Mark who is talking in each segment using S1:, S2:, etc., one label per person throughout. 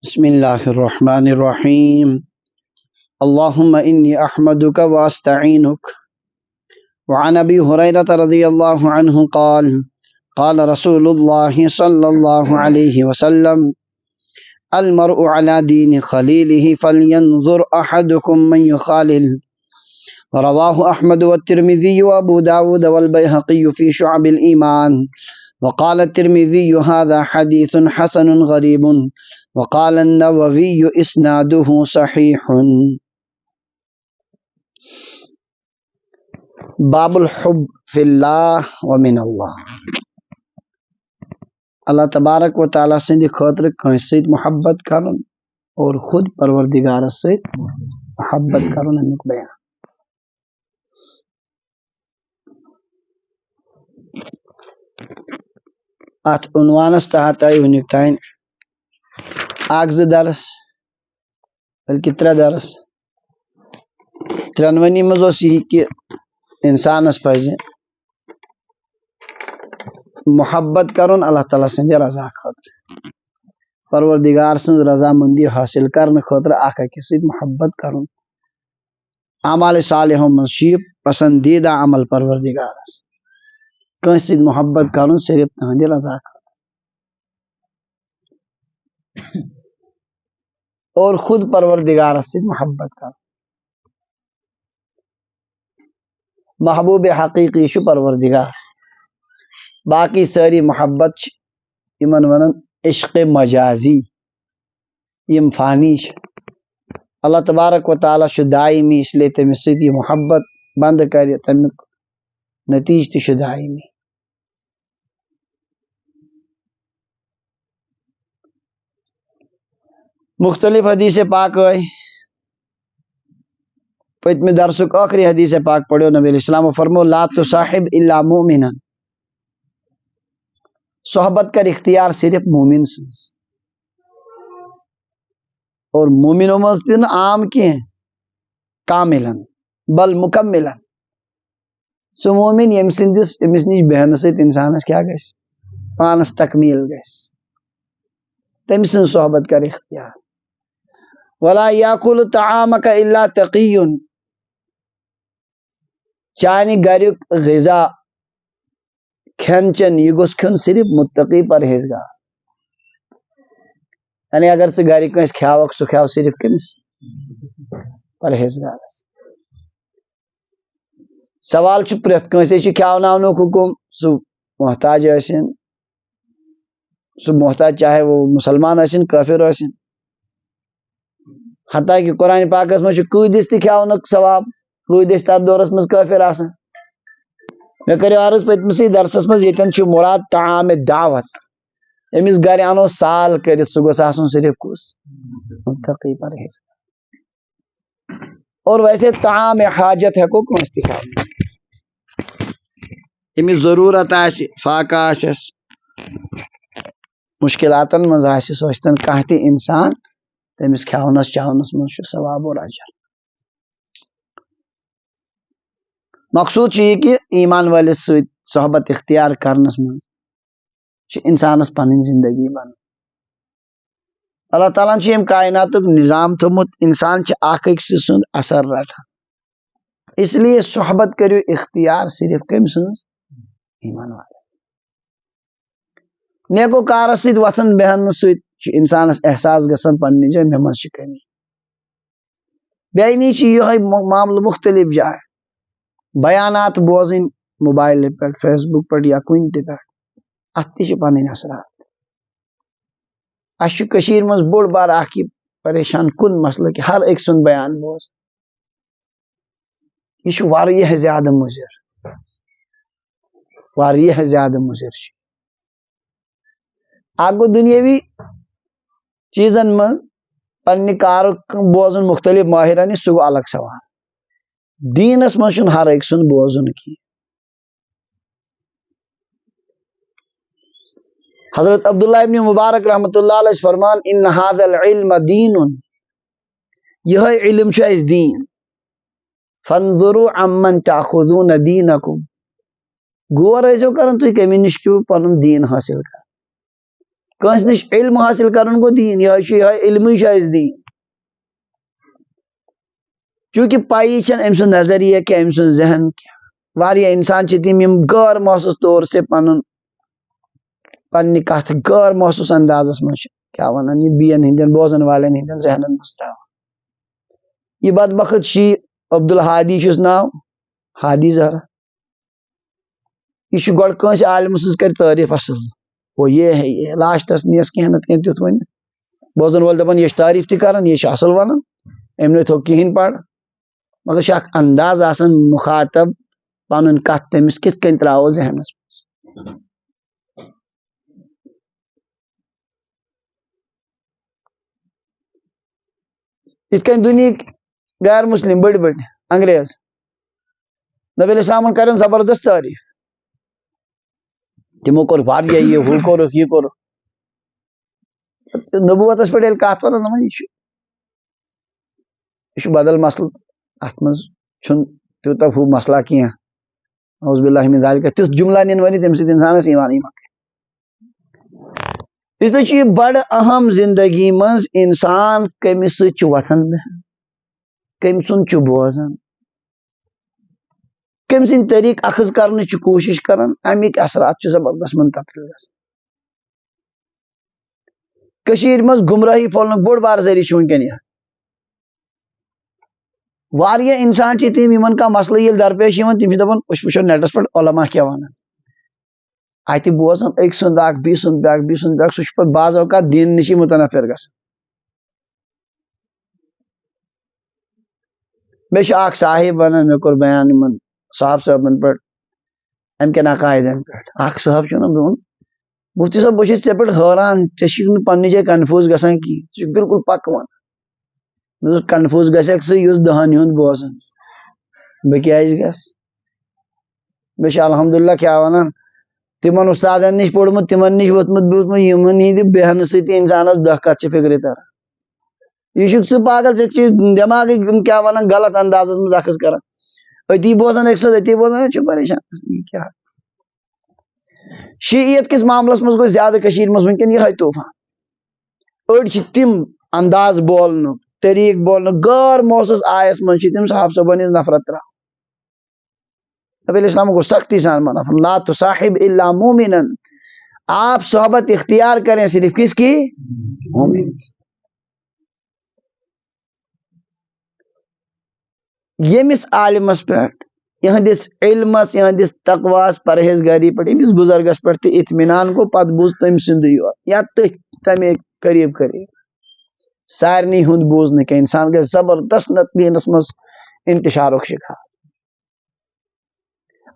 S1: بسم الله الرحمن الرحيم. اللهم إني أحمدك وأستعينك. وعن أبي هريرة رضي الله عنه قال قال رسول الله صلى الله عليه وسلم: المرء على دين خليله فلينظر أحدكم من يخالل. رواه أحمد والترمذي وأبو داود والبيهقي في شعب الإيمان. وقال الترمذي: هذا حديث حسن غريب. وقال النووي: اسناده صحیح. باب الحب فی اللہ ومن اللہ. اللہ تبارک و تعالیٰ سندِ خاطر کٲنٛسہِ سۭتۍ محبت کرُن اور خود پروردگارس سۭتۍ محبت کرُن امیُک بیان. اتھ عنوانس تحت آیہِ وُنیُک تانۍ اکھ زٕ درس بلکہ 3 درس. ترٛٮ۪نوٕنی منٛز اوس یہِ کہِ انسانس پزِ محبت کرُن اللہ تعالیٰ سٕنٛدِ رضا خٲطرٕ، پروردگار سٕنٛز رضامندی حٲصِل کرنہٕ خٲطرٕ اکھ أکِس سۭتۍ محبت کرُن. اعمالِ صالحو منٛز چھُ یہِ پسندیدہ عمل پروردگارس، کٲنٛسہِ سۭتۍ محبت کرُن صرف تٕہنٛدِ رضا خٲطرٕ اور خود پروردگارس سۭتۍ محبت کرُن. محبوب حقیقی چھُ پروردگار، باقی سٲری محبت چھِ یِمن ونان عشق مجازی، یِم فانی چھِ. اللہ تبارک و تعالیٰ چھُ دائمی، اس لیے تٔمِس سۭتۍ یہِ محبت بنٛد کرِ تمیُک نتیجہٕ تہِ چھُ دائمی. مختلف حدیث پاک آئی. پٔتمہِ درسُک ٲخری حدیث پاک پڑھیو نبی علیہ السلام فرمو: لا تصاحب الا مومنا. صحبت کر اختیار صرف مومن سٕنٛز، اور مومنو منٛز تہِ نہٕ عام کینٛہہ، کاملن بل مکملن. سُہ مومن ییٚمہِ سٕنٛدِس أمِس نِش بیہنہٕ سۭتۍ انسانس کیٛاہ گژھِ؟ پانس تکمیل گژھِ. تٔمۍ سٕنٛز صحبت کر اختیار. ولا یاکل طعامک الا تقی. چانہِ گریُک غذا کھٮ۪ن چٮ۪ن یہِ گوٚژھ کھیوٚن صرف متقی پرہیزگار. یعنی اگر ژٕ گرِ کٲنٛسہِ کھیاوکھ، سُہ کھیاو صرف کٔمِس؟ پرہیزگارس. سوال چھُ پرٛٮ۪تھ کٲنٛسے چھُ کھیاوناونُک حُکم، سُہ محتاج ٲسِن، سُہ محتاج چاہے وہ مسلمان ٲسِن کٲفر ٲسِن. حتیٰ کہ قرآن پاکس منٛز چھُ قۭدِس تہِ کھیاونُک ثواب، قۭدۍ ٲسۍ تتھ دورس منٛز کٲفر آسان. مےٚ کٔرِو عرض پٔتمِسٕے درسس منٛز، ییٚتٮ۪ن چھُ مُراد طعامِ دعوت. أمِس گرِ انو سال کٔرِتھ، سُہ گوٚژھ آسُن صرف کُس؟ متقی پرہیزگار. اور ویسے طعامِ حاجت ہٮ۪کو کٲنٛسہِ تہِ کھیاونٲوِتھ. ییٚمِس ضروٗرت آسہِ، فاقہ آسٮ۪س، مُشکِلاتن منٛز آسہِ، سُہ ٲسۍتن کانٛہہ تہِ انسان، تٔمِس کھیاونس چاونس منٛز چھُ ثواب اور اجر. مقصوٗد چھُ یہِ کہِ ایمان وٲلِس سۭتۍ صحبت اختیار کرنس منٛز چھِ انسانس پنٕنۍ زندگی بنان. اللہ تعالیٰ ہن چھُ ییٚمہِ کائناتُک نظام تھوٚومُت، انسان چھِ اکھ أکۍ سُنٛد اثر رٹان. اس لیے صحبت کٔرِو اختیار صرف کٔمۍ سٕنٛز؟ ایمان والٮ۪ن. نیکوکارس سۭتۍ وۄتھن بیہنہٕ سۭتۍ چھُ انسانس احساس گژھان پننہِ جایہِ مےٚ منٛز چھِ کٔمی. بیٚیہِ چھِ یِہوے معاملہٕ مختلف جایہِ. بیانات بوزٕنۍ موبایلہِ پٮ۪ٹھ، فیس بُک پٮ۪ٹھ یا کُنہِ تہِ پٮ۪ٹھ، اتھ تہِ چھِ پنٕنۍ اثرات. اسہِ چھُ کٔشیٖرِ منٛز بوٚڑ بار اکھ یہِ پریشان کُن مسلہٕ کہِ ہر أکۍ سُنٛد بیان بوزُن. یہِ چھُ واریاہ زیادٕ مُضِر، واریاہ زیادٕ مُضِر چھُ. اکھ گوٚو دُنیٲوی چیٖزن منٛز پننہِ کارُک بوزُن مختلف مٲہرن نِش، سُہ گوٚو الگ سوال. دیٖنس منٛز چھُنہٕ ہر أکۍ سُنٛد بوزُن کینٛہہ. حضرت عبداللہ ابن مبارک رحمتہ اللہ علیہ فرمان: ان هذا العلم دین. یِہوے علم چھُ اَسہِ دیٖن. فانظروا عمن تاخذون دینکم. غور ٲسۍزیو کران تُہۍ کٔمہِ نِش چھُو پنُن دیٖن حٲصِل کران. کنس نش علم حاصل کرن گو دین، یہ علم دین، چونکہ پائی چھن ام سن نظریہ کیا ام سن ذہن کیا واریاہ انسان چھ تم یم غیر محسوس طور سے پنہ کت غیر محسوس اندازس من کیا ونان یہ بین ہندین بوزن والن ہندین ذہنن مز تراوان. یہ بدبخت شی عبدالہادی چھس ناو، ہادی زہرا، یہ گۄڈٕ کٲنٛسہِ عالمہٕ سٕنٛز کر تعریف اصل، وہ یہ ہے یہ لاسٹس نیس کینٛہہ نتہٕ کینٛہہ تیُتھ ؤنِتھ، بوزن وول دپان یہ تعریف تہِ کران یہ اصل ونان، أمۍ نہٕ تھوٚو کہیٖنۍ پڑھ، مگر چھُ اکھ انداز آسان مخاطب پنُن کتھ تٔمِس کِتھ کٔنۍ تراوو ذہنس منٛز. یِتھ کٔنۍ دُنہِکۍ غیر مسلم بٔڑۍ بٔڑۍ انگریز نبی علیہ السلامن کرن زبردست تعریف، تمو کوٚر واریاہ یہ ہُہ کوٚرُکھ یہِ کوٚرُکھ، نبوتس پٮ۪ٹھ ییٚلہِ کتھ واتان دپان یہ چھُ بدل مسلہٕ، اتھ منٛز چھُنہٕ تیوٗتاہ ہُہ مسئلہ کینٛہہ، اعوذ باللہ من ذالک، تیُتھ جملہ نِن ؤنِتھ تمہِ سۭتۍ انسانس ایمانٕے مۄکلہِ. اس لیے چھُ یہ بڑٕ اہم زندگی منٛز انسان کٔمِس سۭتۍ چھُ وۄتھان بیہان، کٔمۍ سُنٛد چھُ بوزان، کٔمۍ سٕنٛدۍ طریٖقہٕ اخذ کرنٕچ چھُ کوٗشش کران، امیِکۍ اثرات چھِ زبردست منتقل گژھان. کٔشیٖرِ منٛز گمراہی پھۄلنُک بوٚڑ بار ذٔریعہٕ چھُ وٕنکیٚن یہِ، واریاہ انسان چھِ تِم یِمن کانٛہہ مسلہٕ ییٚلہِ درپیش یِوان تِم چھِ دپان أسۍ وٕچھو نیٹس پٮ۪ٹھ علما کیاہ ونان، اتہِ بوزان أکۍ سُنٛد اکھ بیٚیہِ سُنٛد بیاکھ بیٚیہِ سُنٛد بیاکھ، سُہ چھُ پتہٕ بعض اوقات دیٖن نِشی متنفر گژھان. مےٚ چھُ اکھ صاحب ونان، مےٚ کوٚر بیان یِمن صاحب صٲبن پٮ۪ٹھ امہِ کٮ۪ن عقایدن پٮ۪ٹھ، اکھ صاحب چھُ ونان دوٚپُن مفتی صٲب بہٕ چھُس ژےٚ پٮ۪ٹھ حٲران، ژےٚ چھُکھ نہٕ پننہِ جایہِ کنفیوٗز گژھان کینٛہہ، ژٕ چھُکھ بالکل پکہٕ ونان. مےٚ دوٚپُس کنفیوٗز گژھکھ ژٕ یُس دہن ہُنٛد بوزان، بہٕ کیازِ گژھٕ، مےٚ چھُ الحمدللہ کیاہ ونان تِمن استادن نِش پوٚرمُت، تِمن نِش ووٚتھمُت بوٗزمُت، یِمن ہِنٛدِ بیہنہٕ سۭتی انسانس دہ کتھ چھِ فکرِ تران. یہ چھُکھ ژٕ پاگل، ژےٚ چھُ دٮ۪ماغٕکۍ کیاہ ونان غلط اندازس منٛز اخذ کران، أتی بوزان أکۍ سُنٛد أتی بوزان، چھُ پریشان گژھان یہِ کیاہ. شیعیت کِس معاملس منٛز گوٚو زیادٕ کٔشیٖرِ منٛز وٕنکیٚن یِہوے طوفان. أڑۍ چھِ تِم انداز بولنُک طریٖقہٕ بولنُک غٲر محسوس آیس منٛز چھِ تِم صحابہ صٲبن ہٕنٛز نفرت تراوان. نبی علیہ السلام گوٚو سختی سان منع، لا تصاحب الا مومنا، آپ صحبت اختیار کریں صرف کس کی، مومن. ییٚمِس عالمس پٮ۪ٹھ، یہندس علمس، یہندس تقواس، پرہیزگاری پٮ۪ٹھ، ییٚمِس بزرگس پٮ۪ٹھ تہِ اطمینان گوٚو، پتہٕ بوٗز تٔمۍ سُنٛدُے یوت یا تٔتھۍ تمے قریٖب قریٖب، سارنٕے ہُنٛد بوٗز نہٕ کینٛہہ، انسان گژھِ زبردست دینس منٛز انتشارُک شِکار.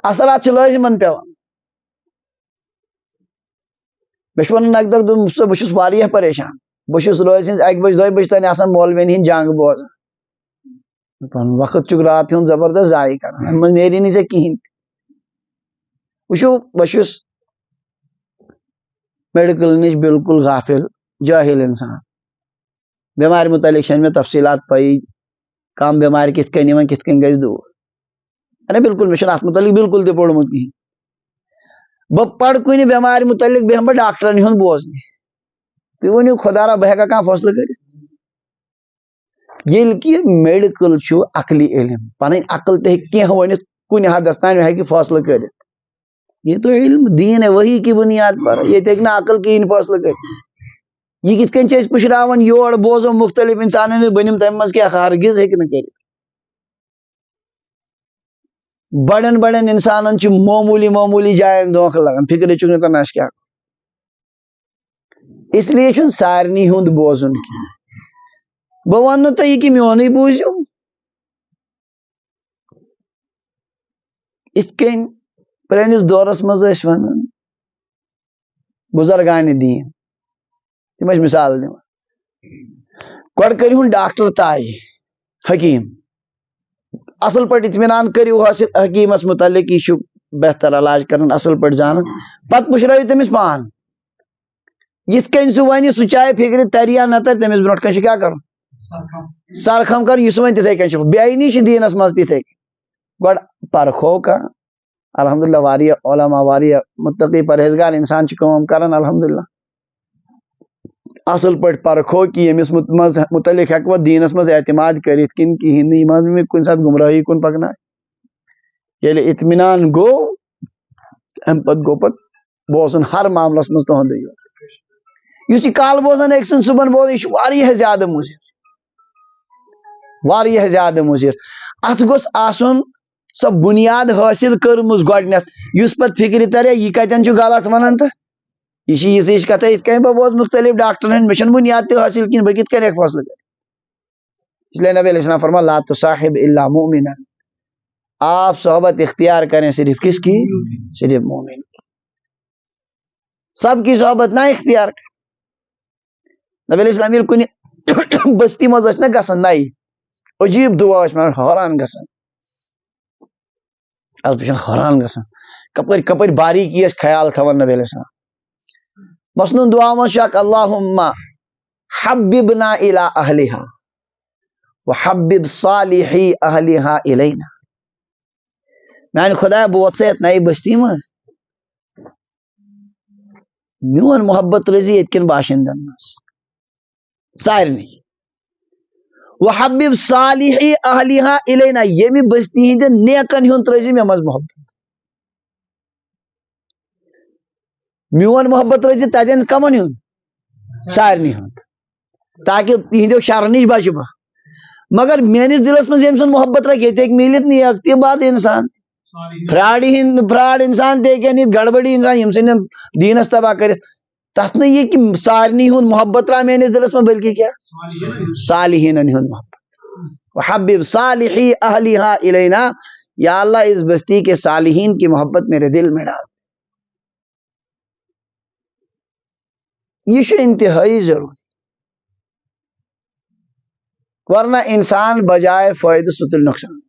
S1: اثرات چھِ لٲزمن پیوان. مےٚ چھُ ونان اکہِ دۄہ دوٚپُن بہٕ چھُس واریاہ پریشان، بہٕ چھُس رٲژ ہٕنٛز 1 بجہِ 2 بجہِ تانۍ آسان مولوین ہِنٛدۍ جنگ بوزان، پنُن وقت چھُکھ راتھ ہُنٛد زبردست ضایع کران، امہِ منٛز نیری نہٕ ژےٚ کِہینۍ تہِ. وٕچھو بہٕ چھُس میڈیکل نِش بالکل غافل جٲہل انسان، بٮ۪مارِ متعلق چھنہٕ مےٚ تفصیٖلات پایی، کم بٮ۪مارِ کِتھ کٔنۍ یِوان، کِتھ کٔنۍ گژھِ دوٗر، اَرے بالکل مےٚ چھُنہٕ اتھ متعلق بالکل تہِ پوٚرمُت کِہینۍ. بہٕ پرٕ کُنہِ بٮ۪مارِ متعلق بیٚہمہٕ بہٕ ڈاکٹرن ہُنٛد بوزنہِ. تُہۍ ؤنِو خۄدا را بہٕ ہٮ۪کا کانٛہہ فٲصلہٕ کٔرِتھ، ییٚلہِ کہِ میڈیکل چھُ عقلی علم، پنٕنۍ عقل تہِ ہیٚکہِ کینٛہہ ؤنِتھ کُنہِ حدس تانۍ ہیٚکہِ فٲصلہٕ کٔرِتھ. یہ تو علم دین ہے وحی کی بنیاد پر، ییٚتہِ ہیٚکہِ نہٕ عقل کِہینۍ فٲصلہٕ کٔرِتھ. یہ کِتھ کٔنۍ چھِ أسۍ پُشراوان یور بوزو مختلف انسانن ہٕنٛدۍ بہٕ نِمہٕ تمہِ منٛز کینٛہہ، ہرگز ہیٚکہِ نہٕ کٔرِتھ. بڑٮ۪ن بڑٮ۪ن انسانن چھِ معموٗلی معموٗلی جاین دھوکہٕ لگان، فکرِ چھُکھ نہٕ تران اَسہِ کیاہ. اس لیے چھُنہٕ سارنٕے ہُنٛد بوزُن کینٛہہ. بہٕ ونہٕ نہٕ تۄہہِ یہِ کہِ میونٕے بوٗزِو، یِتھ کٔنۍ پرٲنِس دورس منٛز ٲسۍ ونان بُزرگانہِ دیٖن، تِم ٲسۍ مِثال دِوان، گۄڈٕ کٔرۍہُن ڈاکٹر طے، حکیٖم، اصل پٲٹھۍ اطمینان کٔرِو حٲصِل حکیٖمس متعلق، یہِ چھُ بہتر علاج کران، اصل پٲٹھۍ زانان، پتہٕ پُشرٲیِو تٔمِس پان. یِتھ کٔنۍ سُہ وَنہِ سُہ چاہے فکرِ ترِ یا نہ ترِ، تٔمِس برونٛٹھ کنۍ چھُ کیاہ کرُن، سرخم کرُن، یُس وۄنۍ تِتھٕے کٔنۍ چھُ. بے عینی چھِ دیٖنس منٛز تِتھٕے کٔنۍ. گۄڈٕ پرکھو کانٛہہ، الحمدللہ واریاہ علما، واریاہ متقی پرہیزگار انسان چھِ کٲم کران الحمدللہ، اصل پٲٹھۍ پرکھو کہ ییٚمِس متعلق ہٮ۪کوا دیٖنس منٛز اعتماد کٔرِتھ کِنہٕ کِہیٖنۍ نہٕ یہِ ما کُنہِ ساتہٕ گمراہی کُن پکناے ییٚلہِ اطمینان گوٚو امہِ پتہٕ گوٚو پتہٕ بوزُن ہر معاملس منٛز تُہُنٛدُے یوت یُس یہِ کالہٕ بوزان أکۍ سُنٛد صُبحن بوزان یہِ چھُ واریاہ زیادٕ مُضِر واریاہ زیادٕ مُضِر اتھ گوٚژھ آسُن سۄ بُنیاد حٲصِل کٔرمٕژ گۄڈٕنٮ۪تھ یُس پتہٕ فِکرِ ترِ یہِ کتٮ۪ن چھُ غلط ونان تہٕ یہ یِژھ کتھا یِتھ کٔنۍ بہٕ بوز مختلف ڈاکٹرن ہٕنٛدۍ مےٚ چھنہٕ بُنیاد تہِ حٲصِل کِہیٖنۍ بہٕ کِتھ کٔنۍ ہٮ۪کہٕ فٲصلہٕ کٔرِتھ اس لیے نبی علیہ السلام فرما لا تصاحب الا مؤمنا آپ صحبت اختیار کریں صرف کس کی صرف مومن کی سب کی صحبت نہ اختیار کریں نبی علیہ السلام ییٚلہِ کُنہِ بستی منٛز ٲسۍ نہ گژھان نَیہِ عجیٖب دُعا ٲسۍ مےٚ حٲران گژھان بہٕ چھُس حٲران گژھان کپٲرۍ کپٲرۍ باریٖکی ٲسۍ خیال تھاوان نبی علیہ السلام مصنون دعا منٛز چھُ اکھ اللہُمَّ حبِّبنا الی اہلہا وحبِّب صالحی اہلہا الینا میانہِ خۄدایا بہٕ ووت سا یتھ نَیہِ بستی منٛز میون محبت روزِ ییٚتہِ کٮ۪ن باشندن منٛز سارنٕے وحبِّب صالحی اہلہا الینا ییٚمہِ بستی ہٕنٛدٮ۪ن نیکن ہُنٛد ترٲزِ مےٚ منٛز محبت میون محبت روزِ تتٮ۪ن کمن ہُنٛد سارنٕے ہُنٛد تاکہ یِہنٛدیو شرٕ نِش بچہٕ بہٕ مگر میٲنِس دلس منٛز ییٚمہِ سُنٛد محبت رکھِ ییٚتہِ ہیٚکہِ میٖلِتھ نیک تہِ بد انسان فراڈ انسان تہِ ہیٚکن یِتھ گڑبڑی انسان یِم ژھٕنن دیٖنس تباہ کٔرِتھ تتھ نہٕ یہِ کہِ سارنٕے ہُنٛد محبت تراو میٲنِس دلس منٛز بلکہ کیٛاہ صالحیٖنن ہُنٛد محبت وحبِب صالحی اہلہا الینا یا اللہ اس بستی کے صالحین کی محبت میرے دل میں ڈال یہ چھُ انتہائی ضروری ورنہ انسان بجائے فٲیدٕ سُہ تُلہِ نۄقصان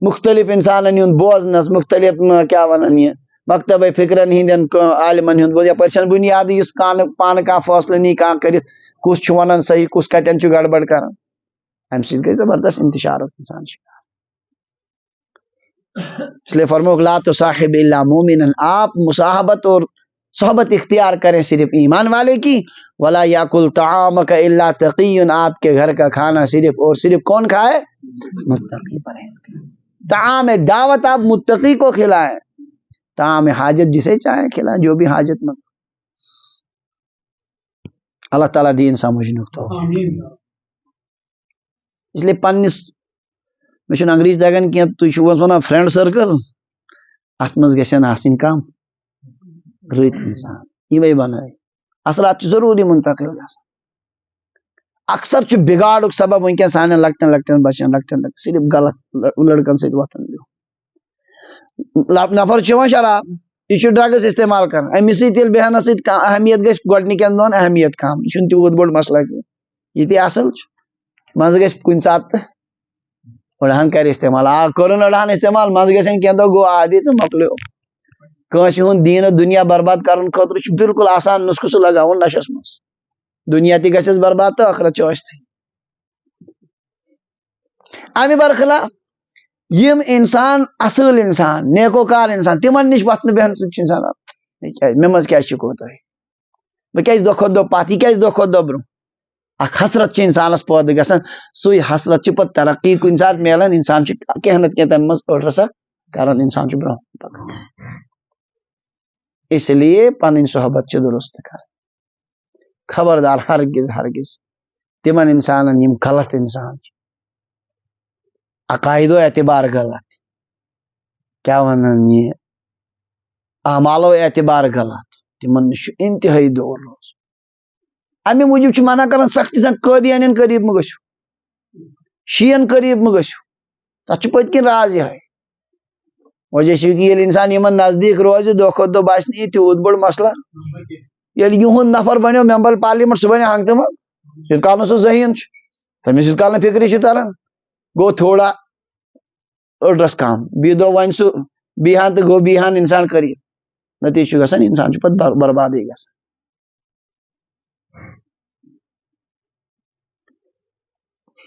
S1: مختلف انسانن ہُنٛد بوزنس مختلف کیٛاہ ونان یہِ مکتبے فکرن ہٕنٛدٮ۪ن عالمن ہُنٛد بوز یپٲرۍ چھنہٕ بُنیادٕے یُس پانہٕ کانٛہہ فٲصلہٕ نی کانٛہہ کٔرِتھ کُس چھُ ونان صحیح کُس کتٮ۪ن چھُ گڑبڑ کران امہِ سۭتۍ گٔے زبردست انتشارُک انسان شکار اس لیے فرموک لا تصاحب الا مومنا آپ مصاحبت اور صحبت اختیار کریں صرف ایمان والے کی ولا یاکل طعامک الا تقی آپ کے گھر کا کھانا صرف اور صرف کون کھائے متقی پرہیزگار طعام دعوت آپ متقی کو کھلائیں طعام حاجت جسے چاہیں کھلائیں جو بھی حاجت مند اللہ تعالیٰ دین سمجھنُک توفیق اس لیے پننس مےٚ چھُنہٕ انگریٖزی تگان کینٛہہ تُہۍ چھِو ونان فرینڈ سرکل اتھ منٛز گژھن آسٕنۍ کم رٕتۍ انسان یِمے بنٲے اثرات چھِ ضروٗری منتقل گژھان اکثر چھُ بگاڑُک سبب ونکیٚن سانٮ۪ن لۄکٹٮ۪ن لۄکٹٮ۪ن بچن لۄکٹٮ۪ن صرف غلط لڑکن سۭتۍ وۄتھان بِہُن نفر چھُ چٮ۪وان شراب یہِ چھُ ڈرگس استعمال کران أمِس سۭتۍ ییٚلہِ بیہنس سۭتۍ کانٛہہ اہمیت گژھِ گۄڈنِکٮ۪ن دۄہن اہمیت کم یہِ چھُنہٕ تیوٗت بوٚڑ مسلہٕ کینٛہہ یہِ تہِ اصل چھُ منٛزٕ گژھِ کُنہِ ساتہٕ تہٕ أڑہن کرِ استعمال کٔرٕن أڑہن استعمال منٛزٕ گژھن کینٛہہ دۄہ گوٚو عادی تہٕ مۄکلیو کٲنٛسہِ ہُنٛد دیٖنہٕ دُنیا برباد کرنہٕ خٲطرٕ چھُ بالکل آسان نُسخہٕ سُہ لگاوُن نشس منٛز دُنیا تہِ گژھٮ۪س برباد تہٕ ٲخرت چھِ ٲسۍتھٕے امہِ برخلاف یِم انسان اصل انسان نیکوکار انسان تِمن نِش وۄتھنہٕ بیہنہٕ سۭتۍ چھُ انسان مےٚ منٛز کیازِ چھُ کوتاہی بہٕ کیازِ دۄہ کھۄتہٕ دۄہ پتھ یہِ کیازِ دۄہ کھۄتہٕ دۄہ برونٛہہ اکھ حسرت چھِ انسانس پٲدٕ گژھان سُے حسرت چھِ پتہٕ ترقی کُنہِ ساتہٕ میلان انسان چھُ کینٛہہ نتہٕ کینٛہہ تمہِ منٛز أڑ رژھا کران انسان چھُ برونٛہہ پکان اس لیے پنٕنۍ صحبت چھِ درست کران خبردار ہرگز ہرگز تِمن انسانن یِم غلط انسان چھِ عقایدو اعتبار غلط کیٛاہ ونان یہِ اعمالو اعتبار غلط تِمن نِش چھُ انتہٲئی دوٗر روزُن امہِ موٗجوٗب چھِ منع کران سختی سان قٲدیانٮ۪ن قریٖب مہٕ گٔژھِو شِیَن قریٖب مہٕ گٔژھِو تتھ چھُ پٔتۍ کِنۍ راز یِہوٚے وجہ چھُ کہِ ییٚلہِ انسان یِمن نزدیٖک روزِ دۄہ کھۄتہٕ دۄہ باسہِ نہٕ یہِ تیوٗت بوٚڑ مسلہٕ ییٚلہِ یِہُنٛد نفر بنیو ممبر پارلِمیٚنٹ سُہ بنیو ہنٛگہٕ تہٕ منٛگ ییٖتِس کال نہٕ سُہ ذہیٖن چھُ تٔمِس ییٖتِس کال نہٕ فِکرِ چھِ تران گوٚو تھوڑا أڑرس کم بیٚیہِ دۄہ وۄنۍ سُہ بیٖہان تہٕ گوٚو بیٖہان انسان قریٖب نتیٖجہٕ چھُ گژھان انسان چھُ پتہٕ بربادٕے گژھان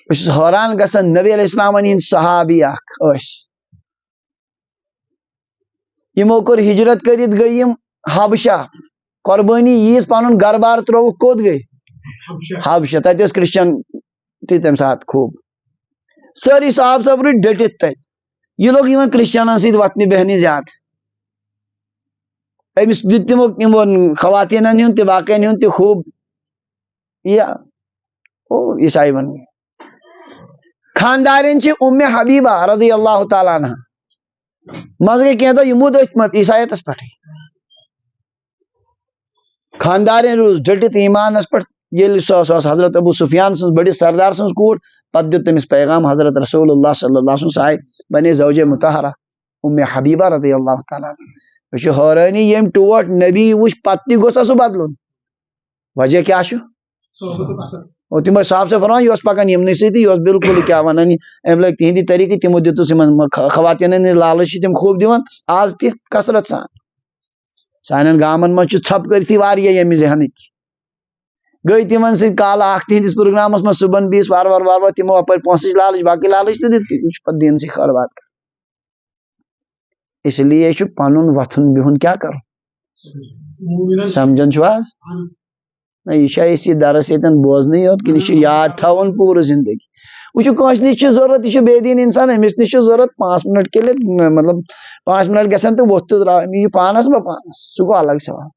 S1: بہٕ چھُس حٲران گژھان نبی علیہ السلامن ہٕنٛدۍ صحابی اکھ ٲسۍ یِمو کوٚر ہجرت کٔرِتھ گٔے یِم حبشہ قربانی ییس پن گھر بار تروک کوت گئی حبشہ تت کرسچن تم سات خوب ساری صاحب صاحب روٹ ڈٹت تت یہ لوگ کرسچنن ست وتنہ بہنی زیادہ امس دت تمو خواتین ہند تہ باقین ہند تہ خوب یہ عیسائی بن گئی خاندارین ام حبیبہ رضی اللہ تعالیٰ عنہ مز گئی کی دہ یہ مود ات عیسائیتس پہ خاندارین روز ڈٹت ایمانس پہ یل سہ حضرت ابو سفیان سن بڑس سردار سن کور پتہ دیت تمس پیغام حضرت رسول اللہ صلی اللہ علیہ وسلم سائے بنے زوج مطہرہ ام حبیبہ رضی اللہ تعالیٰ عنہ یہ حیرانی یم ٹوٹ نبی وچ پتہ گوسا سہ بدلن وجہ کیا اور تم صاحب سے فرمان یہ پکان یمن سی یہ بالکل کیا ونان ام لگ تہندی طریقہ تمو دتس خواتین لالچ تم خوب دیوان آز تہ کثرت سان سان گامن مجھ ژھپ کرتی واریاہ یمہ ذہنک گئی تمن سی کال اخ تہندس پروگرامس من صبح بیس وار وار وار وار تمو اپر پونسچ لالچ باقی لالچ تہ دت پتہ دین سی خربات اس لیے پنن وتھن بہن کیا کر سمجھن چھواز نہ یہ درس یتن بوزن یوت کہ یہ یاد تھون پورا زندگی وہ کنس نش ضرورت یہ بے دین انسان امس نش ضرورت 5 منٹ کے لیے مطلب 5 منٹ گھن تو ووت تو یہ پانس بہ پانس سہ گو الگ سوال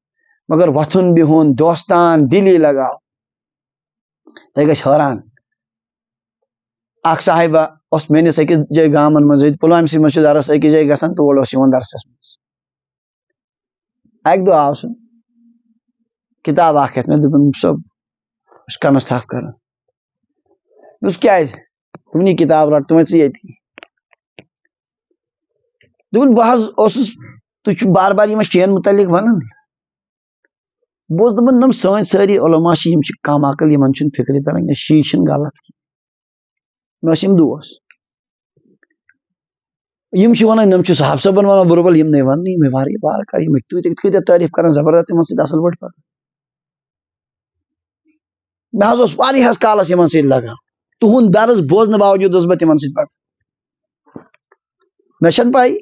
S1: مگر وتھن بہن دوستان دلی لگاو تہ گژھِ حیران اخ صاحبہ اس میس أکس جائے گامن مز پلوامہ سی مز درس أکس جائے گھن تور درسس مز اکہ دہ آو سہ کتاب اخ ہتھ میں دپن صاحب کنس تھپ کر دپن یہ کتاب رٹ تم ژٕ ییٚتی دپن بہ حظ تھی بار بار یہ شین متعلق ونان بہ دپان نم سن ساری علماء کم عقل یمن فکر تران شی غلط کی مے دوس یم ونان نم صاحب صاحبن ونان بربل یم نہیں ون میں واریاہ بار کر یم کتیا تعریف کران زبردست یمن سۭتۍ اصل پٲٹھۍ پکان مے حظ اوس واریاہس کالس یمن سۭتۍ لگان تہند درس بوزنہٕ باوجود اوسُس بہٕ تمن سۭتۍ پکان مے چھنہٕ پائی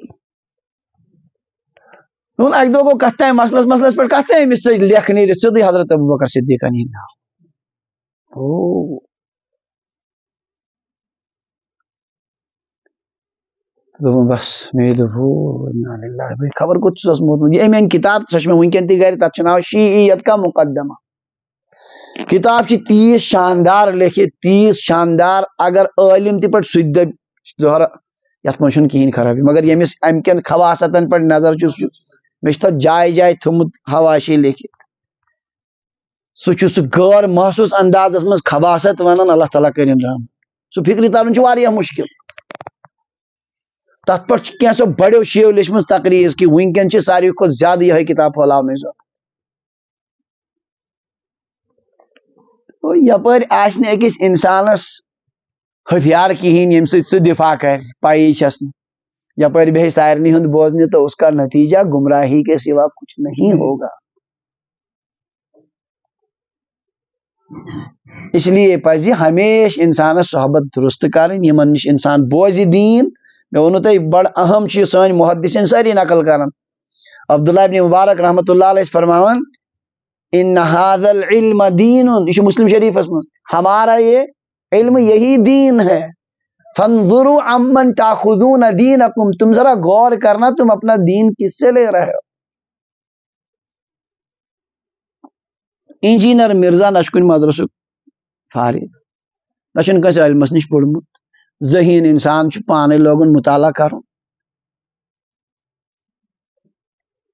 S1: دوٚپُن اکہِ دۄہ گوٚو کتھ تام مسلس پٮ۪ٹھ کتھ تام أمِس ژٔج لیکھ نیٖرِتھ سیوٚدُے حضرت ابوبکر صدیقن ہِنٛدۍ ناو دوٚپُن بس مے دوٚپ خبر کوٚت چھُس موتمُت یہِ میٲنۍ کِتاب سۄ چھِ مےٚ وٕنکٮ۪ن تہِ گرِ تتھ چھُ ناو شیعیت کا مقدمہ کتاب چھ تیٖژ شاندار لیکھِتھ تیٖژ شاندار اگر عٲلم تہِ پتہٕ سُہ تہِ دپہِ ظہر یتھ منٛز چھُنہٕ کہیٖنۍ خرابی مگر ییٚمِس امہِ کٮ۪ن خواصتن پٮ۪ٹھ نظر چھُ مےٚ چھُ تتھ جایہِ جایہِ تھوٚمُت حواشی لیکھِتھ سُہ چھُ سُہ غٲر محسوٗس اندازس منٛز خباست ونان اللہ تعالیٰ کٔرِنۍ رحم سُہ فکرِ ترُن چھُ واریاہ مشکل تتھ پٮ۪ٹھ چھِ کینٛژھو بڑیو شیو لیچھمٕژ تقریٖز کہِ وٕنکٮ۪ن چھِ ساروی کھۄتہٕ زیادٕ یِہے کتاب پھٔہلاونٕچ ضروٗرت یپٲرۍ آسہِ نہٕ أکِس انسانس ہتھیار کہیٖنۍ ییٚمہِ سۭتۍ سُہ دفاع کرِ پایی چھس نہٕ یپٲرۍ بیٚہہِ سارنٕے ہُنٛد بوزنہِ تو اس کا نتیجہ گمراہی کے سوا کچھ نہیں ہوگا اس لیے پزِ ہمیشہ انسانس صحبت درست کرٕنۍ یمن نش انسان بوزِ دیٖن مےٚ ووٚنوٕ تۄہہِ بڑٕ اہم چھِ سٲنۍ محدثین سٲری نقل کران عبداللہ ابن مبارک رحمۃ اللہ علیہ فرماوان ان هذا العلم دین یہ مسلم شریفس مز ہمارا یہ علم یہی دین ہے فانظروا عمن تاخذون دینکم تم ذرا غور کرنا تم اپنا دین کس سے لے رہے ہو انجینئر مرزا نہ کن مدرسک فارغ نہ کس علمس نش پوٚرمُت ذہین انسان پانے لوگن مطالعہ کرن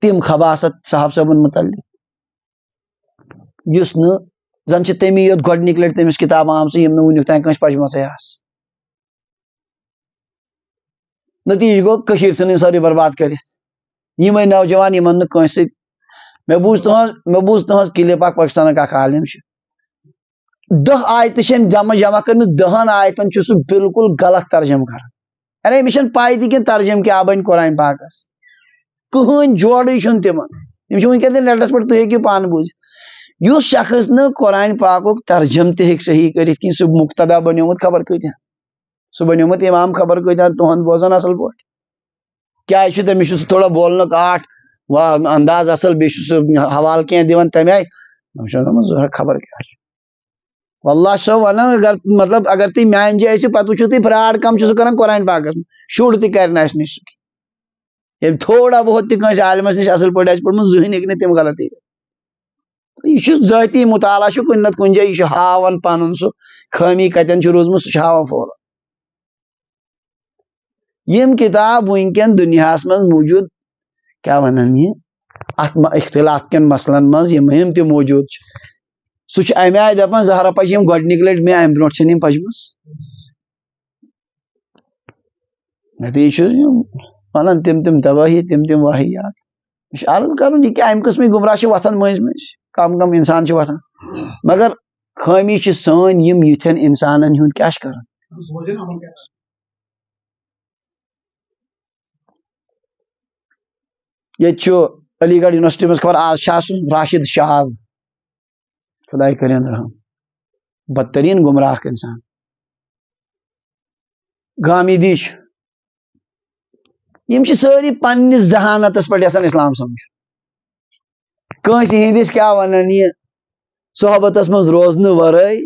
S1: تم خباست صاحب صاحبن متعلق یس نہ زن تمی یوت گۄڈنِک لٹہِ تٔمِس کتاب آمژٕ یِم نہٕ وُنیُک تام کٲنٛسہِ پجمژے آسہٕ نتیجہ گوٚو کٔشیٖر ژھٕنٕنۍ سٲرٕے برباد کٔرِتھ یِمے نوجوان یِمن نہٕ کٲنٛسہِ سۭتۍ مےٚ بوٗز تٕہٕنٛز کلپ اکھ پاکستانُک اکھ عالم چھُ 10 آیتہٕ چھِ أمۍ جمع کٔرمٕژ 10 آیتن چھُ سُہ بالکل غلط ترجمہٕ کران ارے مےٚ چھنہٕ پاے تہِ کہِ ترجمہٕ کیٛاہ بنہِ قرآن پاکس کٕہٕنۍ جوڑٕے چھُنہٕ تِمن یِم چھِ وٕنکٮ۪ن تہِ نیٹس پٮ۪ٹھ تُہۍ ہیٚکِو پانہٕ بوٗزِتھ یُس شخص نہٕ قرآن پاکُک ترجمہٕ تہِ ہیٚکہِ صحیح کٔرِتھ کِہیٖنۍ سُہ مُقتدا بنیومُت خبر کۭتیاہ سُہ بنیومُت امام خبر کۭتیاہ تُہنٛد بوزان اصل پٲٹھۍ کیٛازِ چھُ تٔمِس چھُ سُہ تھوڑا بولنُک آٹھ انداز اصل بیس حوالہ کی دان تمہ آئی ظہر خبر کیا واللہ سو ونان اگر مطلب اگر تھی میان جائے پتہ وچھو تھی فراڈ کم سہ کران قرآن پاکس شر تہ کر نش یہ تھوڑا بہت تہ کنس عالمس نش اصل پہ آس پڑھمت زہن ہیکہ تم غلطی یہ ذاتی مطالعہ کن نت کن جائے یہ ہاوان پن سہ خامی کتن روزمت سہ ہاوان فورا یم کتاب ونکن دنیا من موجود کیا ونان یہ ات اختلاف کن مسلن من یم تہ موجود سہ امہ آئی دپان زہرا پچ گۄڈنِکۍ لٹہِ مےٚ امہ برونٛٹھ چھنہٕ یم پجمٕژ نتیجہ ونان تم تباہی تم واحیات یہ عرض کرن یہ کہ امہ قسمک گمراہ وتھان مٔنٛزۍ مٔنٛزۍ کم کم انسان وتھان مگر خٲمی چھ سٲنۍ یم یِتھٮ۪ن انسانن ہُنٛد کیاہ چھ کران یہ علی گڑھ یونیورسٹی مز خبر آز راشد شاہ خدائے کرن رحم بدترین گمراہ انسان گامیدی یم ساری پنس ذہانتس پہ اسلام سمجھ کنس ہندس کیا ونان یہ صحبتس مز روزن ورائے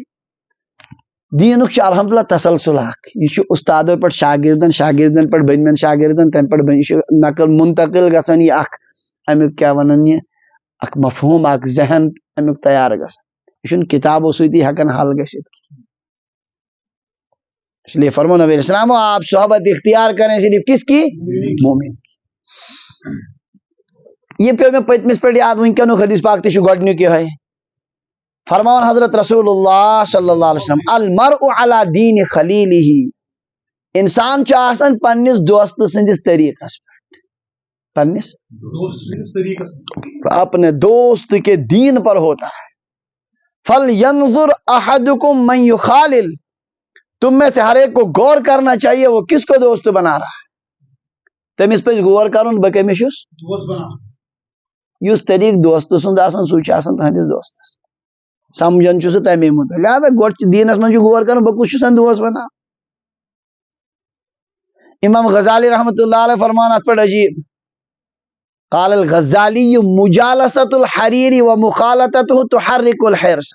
S1: دینک الحمدللہ تسلسل یہ استادو پہ شاگردن شاگردن پہ بنمین شاگردن تم پہ نقل منتقل گھان یہ امیک کیا ونان یہ اخ مفہوم اخ ذہن امیک تیار گھان یہ کتابوں ستی ہکان حل گھت اس لیے فرمو نبی علیہ السلام آپ صحبت اختیار کریں صرف کس کی مومن کی یہ پیو میں پتمس پہ یاد ونکینک حدیث پاک تہ گۄڈنیُک یہ فرمان حضرت رسول اللہ صلی اللہ علیہ وسلم المرء علی دین خلیلہ انسان آسان پنس دوست سندس طریقس پنس اپنے دوست کے دین پر ہوتا ہے فَلْيَنْظُرْ أَحَدُكُمْ مَنْ يُخَالِلْ تم میں سے ہر ایک کو غور کرنا چاہیے وہ کس کو دوست بنا رہا ہے تمس پہ غور کرن بہ کمس اس طریق دوست سند آسان سہ تہندس دوستس سمجھان سہ تمے متعلق لہذا گوڑ دینس من غور کرن بہ کس چھسن دوست بنا امام غزالی رحمۃ اللہ علیہ فرمان ات پہ عجیب قال الغزالی مجالست الحریر و مخالطته تحرک الحرص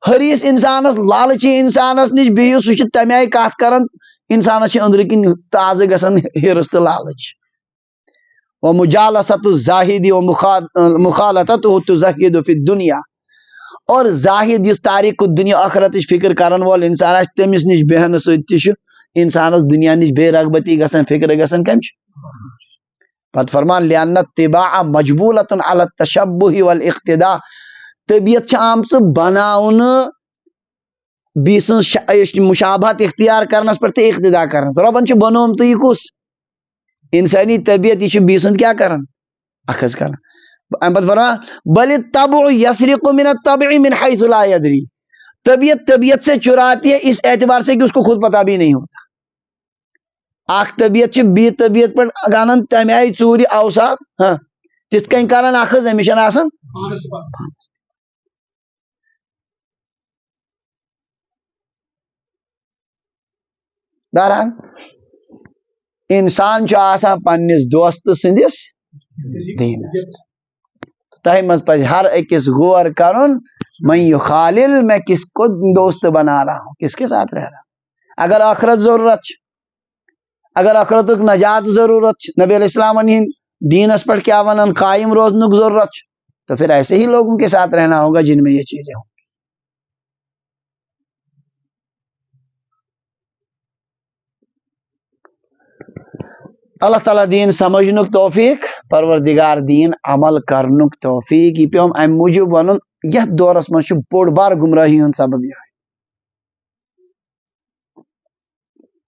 S1: حریص انسانس لالچی انسانس نش بہو سہ تمہ آئی کت کران انسانس اندر کن تازہ گژھان حرص تو لالچ و مجالست الزاہد و مخالطته تزہد فی الدنیا اور زاہد اس تاریخ دنیا آخرت فکر کرن وول انسان تمس نش بہن ست انسانس دنیا نش بے رغبتی گژھان فکر گژھان کم پت فرمان لأن اتباع مجبولۃ علی التشبہ والاقتداء طبیعت آمژ بناون بیس مشابہت اختیار کرنس پر اقتداء کرن ربن بنوم تو یہ کس انسانی طبیعت یہ بیس کیا کرن اخذ کرن ام پت فرمان بل الطبع یسرق من الطبع من حیث لا یدری طبیعت سے چراتی ہے اس اعتبار سے کہ اس کو خود پتہ بھی نہیں ہوتا اخ طبیعت بی طبیعت پہ گانن تمہ آئی ژوٗرِ اوصاف تِتھ کٔنۍ کران اخذ أمِس چھنہٕ آسان بہرحال انسان آسان پنس دوست سندس دینس تہ مز پہ ہر أکس غور کرن من یخالل میں کس کو دوست بنا رہا ہوں کس کے ساتھ رہ رہا ہوں اگر آخرت ضرورت اگر آخرت نجات ضرورت نبی علیہ السلام دینس پر کیا ونان قائم روزنک ضرورت تو پھر ایسے ہی لوگوں کے ساتھ رہنا ہوگا جن میں یہ چیزیں ہوں اللہ تعالیٰ دین سمجھنک توفیق پروردگار دین عمل کرنک توفیق یہ پیوم ام موجود ون یتھ دورس من بوڑ بار گمراہی ہند سبب یہ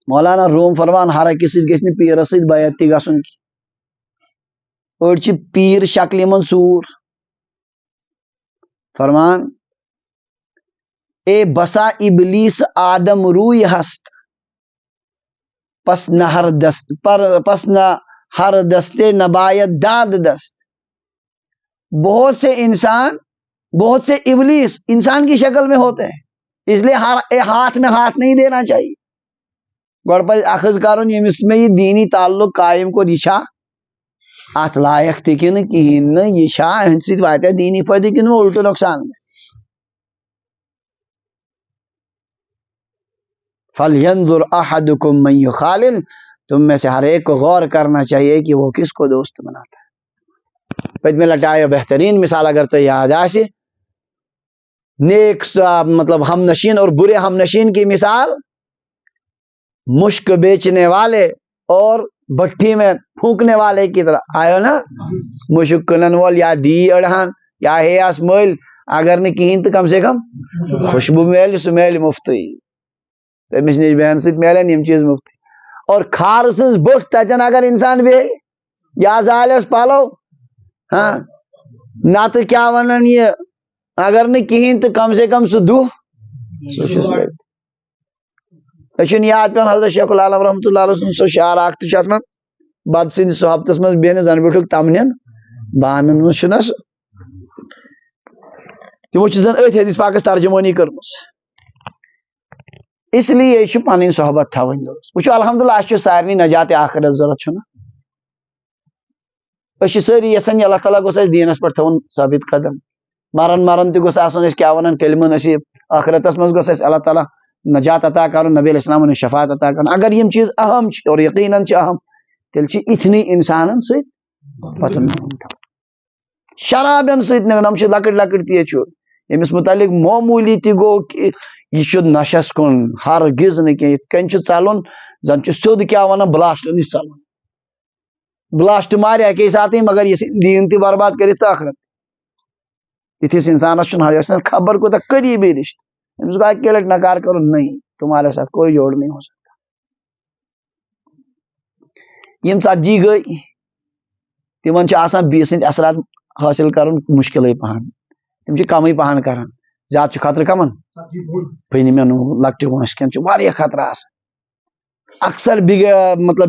S1: مولانا روم فرمان ہر أکس سۭتۍ گژھِ نہٕ پیرس سۭتۍ بیعت تہِ گژھُن کینٛہہ أڑۍ چھِ پیٖر شکلہِ منٛز ژوٗر فرمان اے بسا ابلیس آدم روی ہست پس نہ ہر دستے نبایت داد دست بہت سے انسان بہت سے ابلیس انسان کی شکل میں ہوتے ہیں اس لیے ہر ہاتھ میں ہاتھ نہیں دینا چاہیے گوڑ پر اخذ کرن یمس میں یہ دینی تعلق قائم کو یہ ات لائق تہ کہین یہ ست واتہ دینی فائدہ کن الٹو نقصان فَلْيَنْظُرْ أَحَدُكُمْ مَنْ يُخَالِلْ تم میں سے ہر ایک کو غور کرنا چاہیے کہ وہ کس کو دوست بناتا ہے. پتمہ لٹہ آیا بہترین مثال اگر تو یاد آسہ نیک مطلب ہم نشین اور برے ہم نشین کی مثال مشک بیچنے والے اور بھٹی میں پھونکنے والے کی طرح آئے نا. مشک کنن وول یا دی اڑہان یا ہیاس مل اگر نہیں کہین تو کم سے کم خوشبو میل سہ میل مفتی تمس نش بہن ست ملن یم چیز مفتی. اور کھار سز بٹ تتن اگر انسان بے یا زالس پلو ہاں نت کیا ونن یہ اگر نہیں کہین تو کم سے کم سہ دہ سن یاد پہ حضرت شیخ العالم رحمۃ اللہ علیہ سن سو شعر اخ تہ من بد سند صحبتس مز بیہن زن بیٹھک تمنین بانن مز سہ تمو زن ات حدیث پاکس ترجمانی کرمس. اس لیے یہ پن صحبت تھوین وچو الحمدللہ اس سارے نجات آخرت ضرورت چھنا اس ساری یسن اللہ تعالیٰ گوس دینس پہ تھون ثابت قدم مرن مرن تہ گوس آسن کیا ونان کلمہ نصیب آخرتس مز گوس اللہ تعالیٰ نجات عطا کرن نبی علیہ السلام شفاعت عطا کرن. اگر یم چیز اہم اور یقیناً اہم تیل اتنی انسانن ست شرابن ست نم لکٹ لکٹ تیز یمس متعلق معمولی تہ گو یہ نشس کن ہرگز نکن ژلن زن سیود کیا ونان بلاسٹ نش ژلن بلاسٹ مارے اکی سات مگر یہ دین تہ برباد کرت آخرت. یتھس انسانس ہر خبر کوتا قریبی رشتہ امس کو اکی لٹ نکار کرو نہیں تمہارے ساتھ کوئی جوڑ نہیں ہو سکتا. یم ژتجی گئی تمن آسان بیس سند اثرات حاصل کرن مشکل پہن تم کم پہن کران زیادہ خطرہ کمن پنمین لکٹی وانس کن خطرہ آسان. اکثر مطلب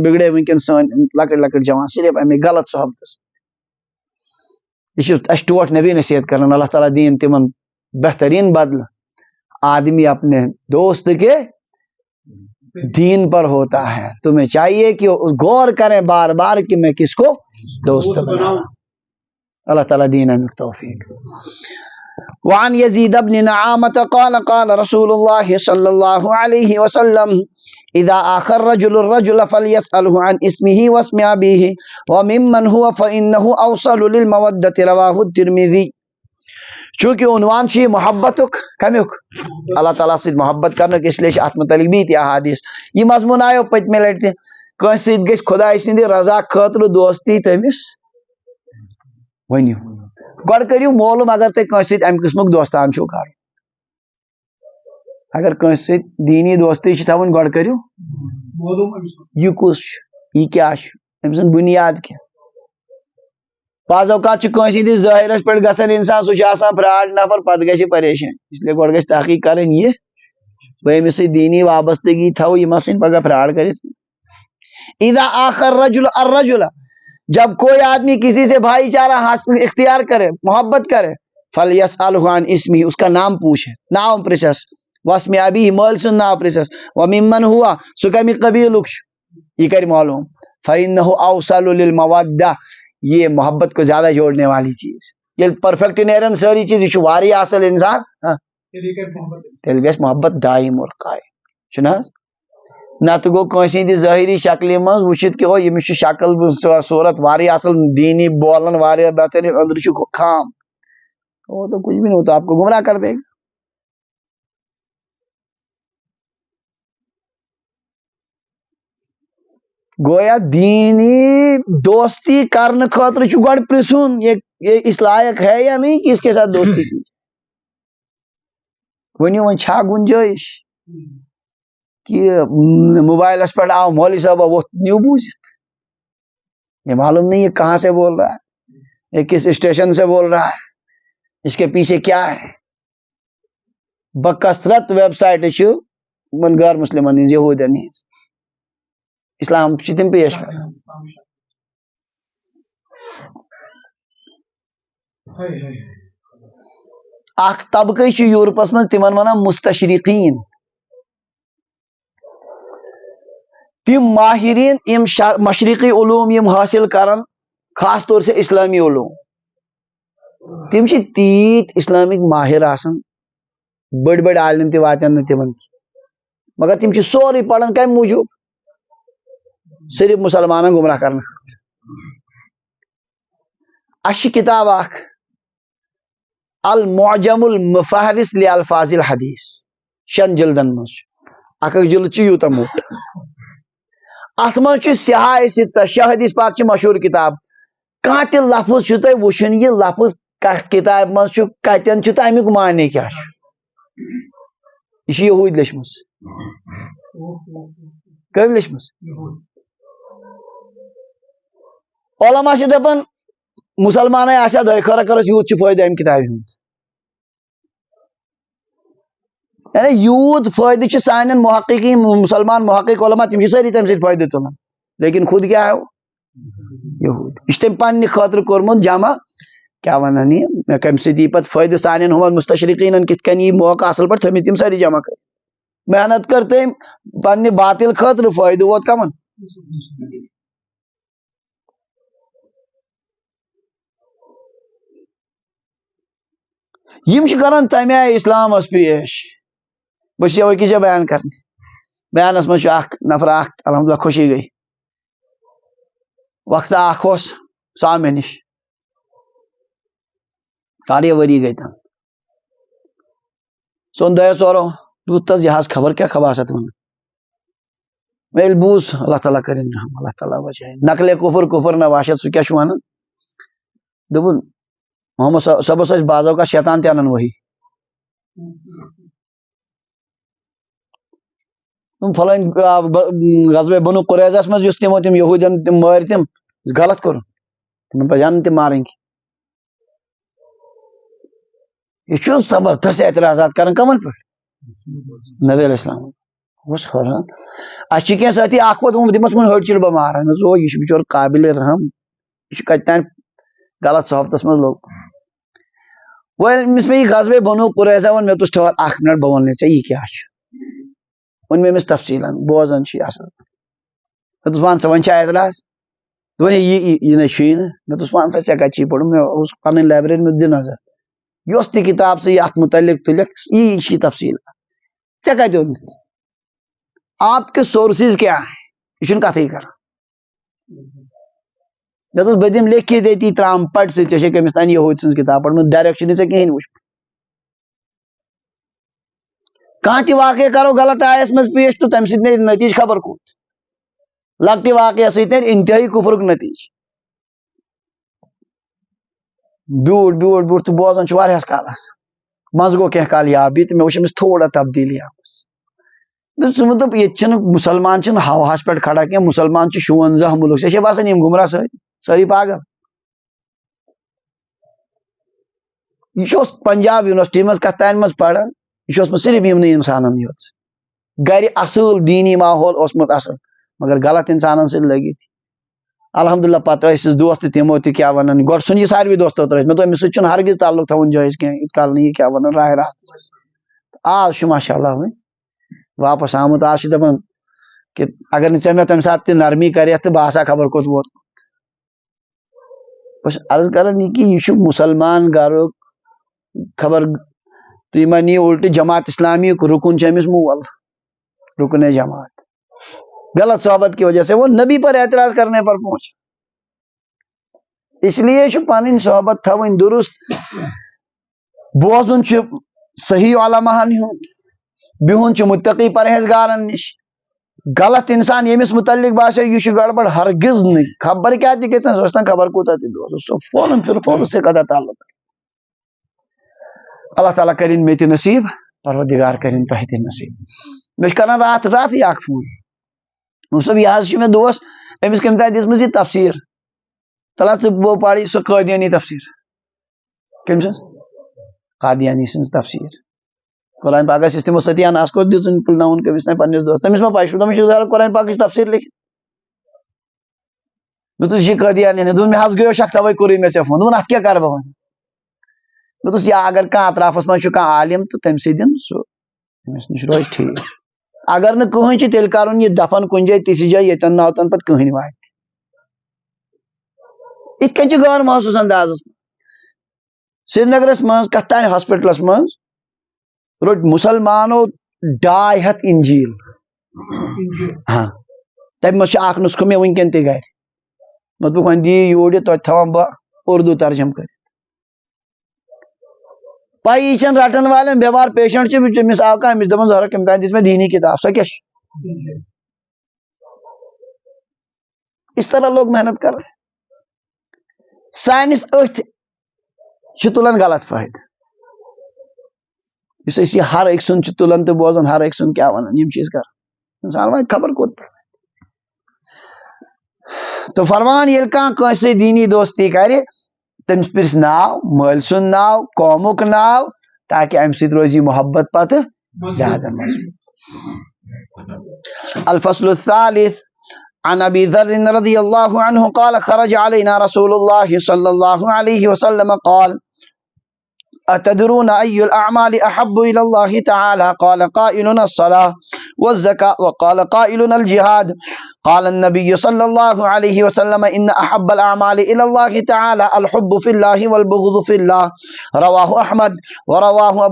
S1: بگڑے ونکن سن لکٹ لکٹ جوان صرف امی غلط صحبت یہ ٹوٹ نبی نصیحت کرن اللہ تعالیٰ دین تمن بہترین بدل. آدمی اپنے دوست کے دین پر ہوتا ہے. تمہیں چاہیے کہ غور کریں بار بار کہ میں کس کو دوست بناؤں. اللہ تعالیٰ دین ہمیں توفیق. وعن يزيد بن نعامة قال قال رسول الله صلى الله عليه وسلم إذا آخى الرجل الرجل فليسأله عن اسمه واسم أبيه وممن هو فإنه أوصل للمودة رواه الترمذي. چونکہ عنوان چھ محبتک کمیک اللہ تعالیٰ سے محبت کرنے اس لیے ات متعلق بھی تھی احادیث. یہ مضمون آئے پتمہ لٹہ کنس ست گژھِ خدائے سند رضا خاطر دوستی تمس ونیو گۄڈٕ کٔرِو معلوم اگر تُہۍ کٲنٛسہِ سۭتۍ امہِ قٕسمُک دوستان چھُو کرُن. اگر کٲنٛسہِ سۭتۍ دیٖنی دوستی چھِ تھاوٕنۍ گۄڈٕ کٔرِو یہِ کُس چھُ یہِ کیٛاہ چھُ أمۍ سٕنٛز بُنیاد کیٛاہ. بعض اوقات چھُ کٲنٛسہِ ہٕنٛدِس ظٲہِرس پٮ۪ٹھ گژھان انسان سُہ چھُ آسان فراڈ نفر پتہٕ گژھِ پریشان. اس لیے گۄڈٕ گژھِ تحقیق کرٕنۍ یہِ بہٕ أمِس سۭتۍ دیٖنی وابستگی تھاوٕ یہِ ما ژھٕنہِ پگاہ فراڈ کٔرِتھ. اذا آخى الرجل الرجل جب کوئی آدمی کسی سے بھائی چارہ اختیار کرے محبت کرے فلیسألہ عن اسمہ اس کا نام پوچھے نام پرژھس واسم ابیہ مٲلۍ سُنٛد ناو پرژھس وممن ہوا سُہ کمہِ قبیلُک چھُ یہ کر معلوم فإنہ اوصل للمودہ یہ محبت کو زیادہ جوڑنے والی چیز. ییٚلہِ پرفیکٹ نیرن ساری چیز یہ چھُ واریاہ اصل انسان تیٚلہِ گژھِ محبت دائم اور قائم چھُنہ حظ. نت گو کٲنٛسہِ ہٕنٛدِ ظٲہری شکلہِ منٛز وٕچھِتھ کہ ییٚمِس چھُ شکل صورت واریاہ اصل دیٖنی بولن واریاہ بہترین أنٛدرٕ چھُ خام وہ تو کچھ بھی نہیں ہوتا آپ کو گمراہ کر دے گا. گویا دینی دوستی کرنے خاطر چھُ گۄڈٕ پرژھُن یہ اس لائق ہے یا نہیں کہ اس کے ساتھ دوستی کی. ؤنِو وۄنۍ چھا گنجائش کہ موبائلس پر آؤ مولوی صاحبہ وہ نیو بوجھت یہ معلوم نہیں ہے کہاں سے بول رہا ہے یہ کس اسٹیشن سے بول رہا ہے اس کے پیچھے کیا ہے. بکثرت ویب سائٹ من غیر مسلمان ہز یہودین ہز اسلام تم پیش کر. اخ طبقہ یورپس من تمن ونان مستشرقین تم ماہرین یم مشرقی علوم یم حاصل کرن خاص طور سے اسلامی علوم تم تیت اسلامک ماہر آسان بڑ بڑ عالم تہ واتن تمن مگر تم سوری پڑھان کم موجوب صرف مسلمانن گمراہ کرنے اچھی کتاب اخ المعجم المفہرس لالفاظ الحدیث 6 جلدن مز اک جلد یوتہ موٹ ات مز سیاح ستہ شاہ حدیث پاک مشہور کتاب کھانا تہ لفظ تہ وچن یہ لفظ کتاب مز کتن امیک معنی کیا یہ یہود لیچمس کم لیچمس علماء دپان مسلمان آسیا دہ خورا کرس یوت فائدہ ام کتاب ہند یعنی یوت فائدہ سان محققین مسلمان محقق علماء تم ساری تم سی فائدہ تلان لیکن خود کیا ہے یہود یہ تم پنہ خاطر کورمت جمع کیا ونان یہ مے کم سی پتہ فائدہ سان مستشرقین کت کن یہ موقع اصل پہ تھمت تم ساری جمع کر محنت کر تم پنہ باطل خاطر فائدہ ووت کمن یم کران تمہ آئی اسلام پیش بس یہ وکی بیان کرنے بیانس مجھ نفر الحمدللہ خوشی گئی وقت سو مے نش سارے وری گئی تن سون دہ ژورو تس یہ خبر کیا خباست ون میل بوز اللہ تعالیٰ کرن رحم اللہ تعالیٰ بچائے نقل کفر نواشت سہ کیا ونان دپن محمد صبس بعض اوقات شیطان تہ انان وہی فلان غزوہ بنو قریظہ مز تمو تم یہودین تم مار تم غلط کور تمن پزان تم مارن یہ زبردست اعتراضات کران کمن پہ نبی علیہ السلام بس حیران اس کی ساتھی اخ ووت دمس من ہڑ چل بہ ماران یہ بچور قابل رحم یہ کت تان غلط صحبتس مز لوگ ویس میں یہ غزوہ بنو قریظہ ون مے تس ٹھہر 1 منٹ بہ ون ژے یہ کیا ون میں امس تفصیل بوزان اصل مے ون ژٕ ون اعتراض دپان یہ نی مے ون سا ژے کت پوڑ مے پن لائبریری میں دی نظر یس تہ کتاب ژٕ ات متعلق تلک یہ تفصیل ژے کت اونت آپ کے سورسز کیا ہیں یہ کتھے کر مے بہ دم لکھت یتی ترام پٹ سی ژے کمس تان یہود سن کتاب پڑھ ڈائریکشن ژے کہین وچ کھانا تہ واقع کرو غلط آیس مز پیش تو تم سۭتۍ نیرِ نتیج خبر کوت لکٹہِ واقعہ سۭتۍ نیرِ انتہائی کفرک نتیج بیوٗٹھ تہٕ بوزان چھُ واریاہس کالس منٛزٕ گوٚو کینٛہہ کال یاد بیٚیہِ تہٕ مےٚ وٕچھ أمِس تھوڑا تبدیٖلی آمٕژ ژٕ دوٚپ ییٚتہِ چھِنہٕ مُسلمان چھِنہٕ ہواہس پٮ۪ٹھ کھڑا کینٛہہ مُسلمان چھِ 56 مُلک ژےٚ چھے باسان یِم گمراہ سٲری پاگل یہ پنجاب یونیورسٹی مز کتھ تان مز پران یہ صرف یمن انسانن یوت گر اصل دینی ماحول اوسمت اصل مگر غلط انسانن سی لگت الحمدللہ پتہ دوست تمو تہ کیا ونان گۄڈٕ ژھُن یہ ساروی دوستو ترٲیِتھ مےٚ دوٚپ أمِس سۭتۍ چھُنہٕ ہرگز تعلق تھاوُن جٲیز کینٛہہ یِتھ کال نہٕ یہِ کیاہ ونان راہ راستس آز چھُ ماشاء اللہ وۄنۍ واپس آمُت آز چھُ دپان کہ اگر نہٕ ژےٚ مےٚ تمہِ ساتہٕ تہِ نرمی کریتھ تہٕ بہٕ آسہٕ ہا خبر کوٚت ووتمُت بہٕ چھُس عرض کران یہ کہ یہ چھُ مسلمان گرُک خبر تُہۍ ما نِیِو الٹہٕ جماعت اسلامی رکن چھُ أمِس مول رکن جماعت غلط صحبت کی وجہ سے وہ نبی پر اعتراض کرنے پر پہنچا اس لیے پن صحبت تھوین درست بوزن صحیح علماء ہند بہن متقی پرہیزگارن نش غلط انسان یمس متعلق باسے یہ گڑبڑ ہرگز نہیں خبر کیا تھی خبر کوتا تھی فوراً پھر فوراً سے قطع تعلق اللہ تعالیٰ کرن مے تہ نصیب پروردگار کرن تہ تہ نصیب مے کران رات ہی اخ فون صاحب یہ مے دوست امس کم تہ دس یہ تفسیر تلا ثہ پاڑی سو قادیانی تفسیر کم سن قادیانی سن تفسیر قرآن پاک تمو ستیان آس کو دن پلناؤن کمس تین پنس دوست تمس ما پائی دم قرآن پاک تفسیر لکھ مے یہ قادیانی دن مے حض گیو شک توے کوری مے ژے فون دن ات کیا کر بہ ون مے یا اگر کھانا اطرافس مز عالم تو تم سی دن سو امس نش روز ٹھیک اگر نہ کہین تیل کرن یہ دفن کن جائے تیس جائے یتن نوتن پتہ کہین وات ات کن غیر محسوس انداز سری نگرس من کتان ہاسپٹلس من روٹ مسلمانو 200 انجیل ہاں تمہ مجھ اخ نسخہ مے ونکن تہ گھر مت بہ دی یور تو تھوان بہ اردو ترجم کر پائی چھ رٹن والن بیمار پیشنٹ چھ مس آو کھانا مس دپان ضرور کم تان دس میں دینی کتاب سو کیا اس طرح لوگ محنت کر رہے سائنس اتھ تلان غلط فائدہ اس یہ ہر ایک سن تلان تو بوزان ہر ایک سن کیا ونان یم چیز کر انسان وائد خبر کوت تو فرمان یل کان کنسے دینی دوستی کرے تمس پرس ناو مل سن ناو قومک ناو تاکہ ام سید روزی محبت پتہ زیادہ مضبوط الفصل الثالث عن ابي ذر رضي الله عنه قال خرج علينا رسول الله صلى الله عليه وسلم قال اتدرون اي الاعمال احب الى الله تعالى قال قائلنا الصلاه والزكاه وقال قائلنا الجهاد قال النبي صلى الله عليه وسلم ان احب الاعمال الى الله تعالى الحب في الله والبغض في الله رواه احمد ورواه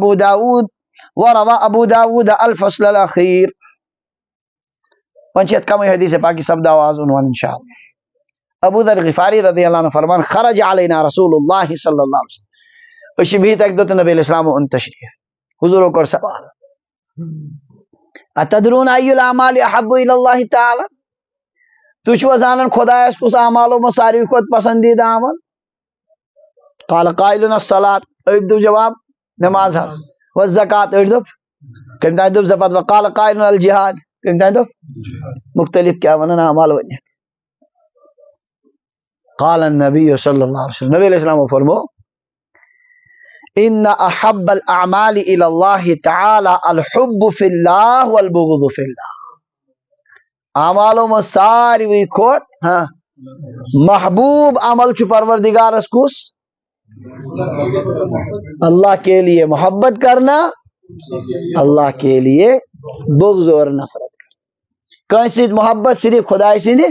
S1: وروى ابو داود الفصل الاخير پنچیت کم حدیث پاکی سب آواز عنوان انشاءاللہ ابو ذر غفاری رضی اللہ عنہ فرمان خرج علینا رسول اللہ صلی اللہ علیہ وسلم اسی بھی تک دو نبی الاسلام ان تشریف حضور کو سوال اتدرون ای الاعمال احب الی اللہ تعالی تو چھو زانن خدا اس کس اعمالوں میں ساری خود پسندیدہ عمل قال قائلنا الصلاۃ اردو جواب نماز ہے والزکات اردو کم دو زکات وقال قائلنا الجہاد مختلف کیا ونن اعمال ون قال النبی صلی اللہ علیہ وسلم نبی علیہ السلام فرمو ان احب الاعمال الى اللہ تعالی الحب فی اللہ والبغض فی اللہ اعمالوں میں ساری کھوت ہاں محبوب عمل چھ پروردگارس کس اللہ کے لیے محبت کرنا اللہ کے لیے بغض اور نفرت کرنا کنس محبت صرف خدا سند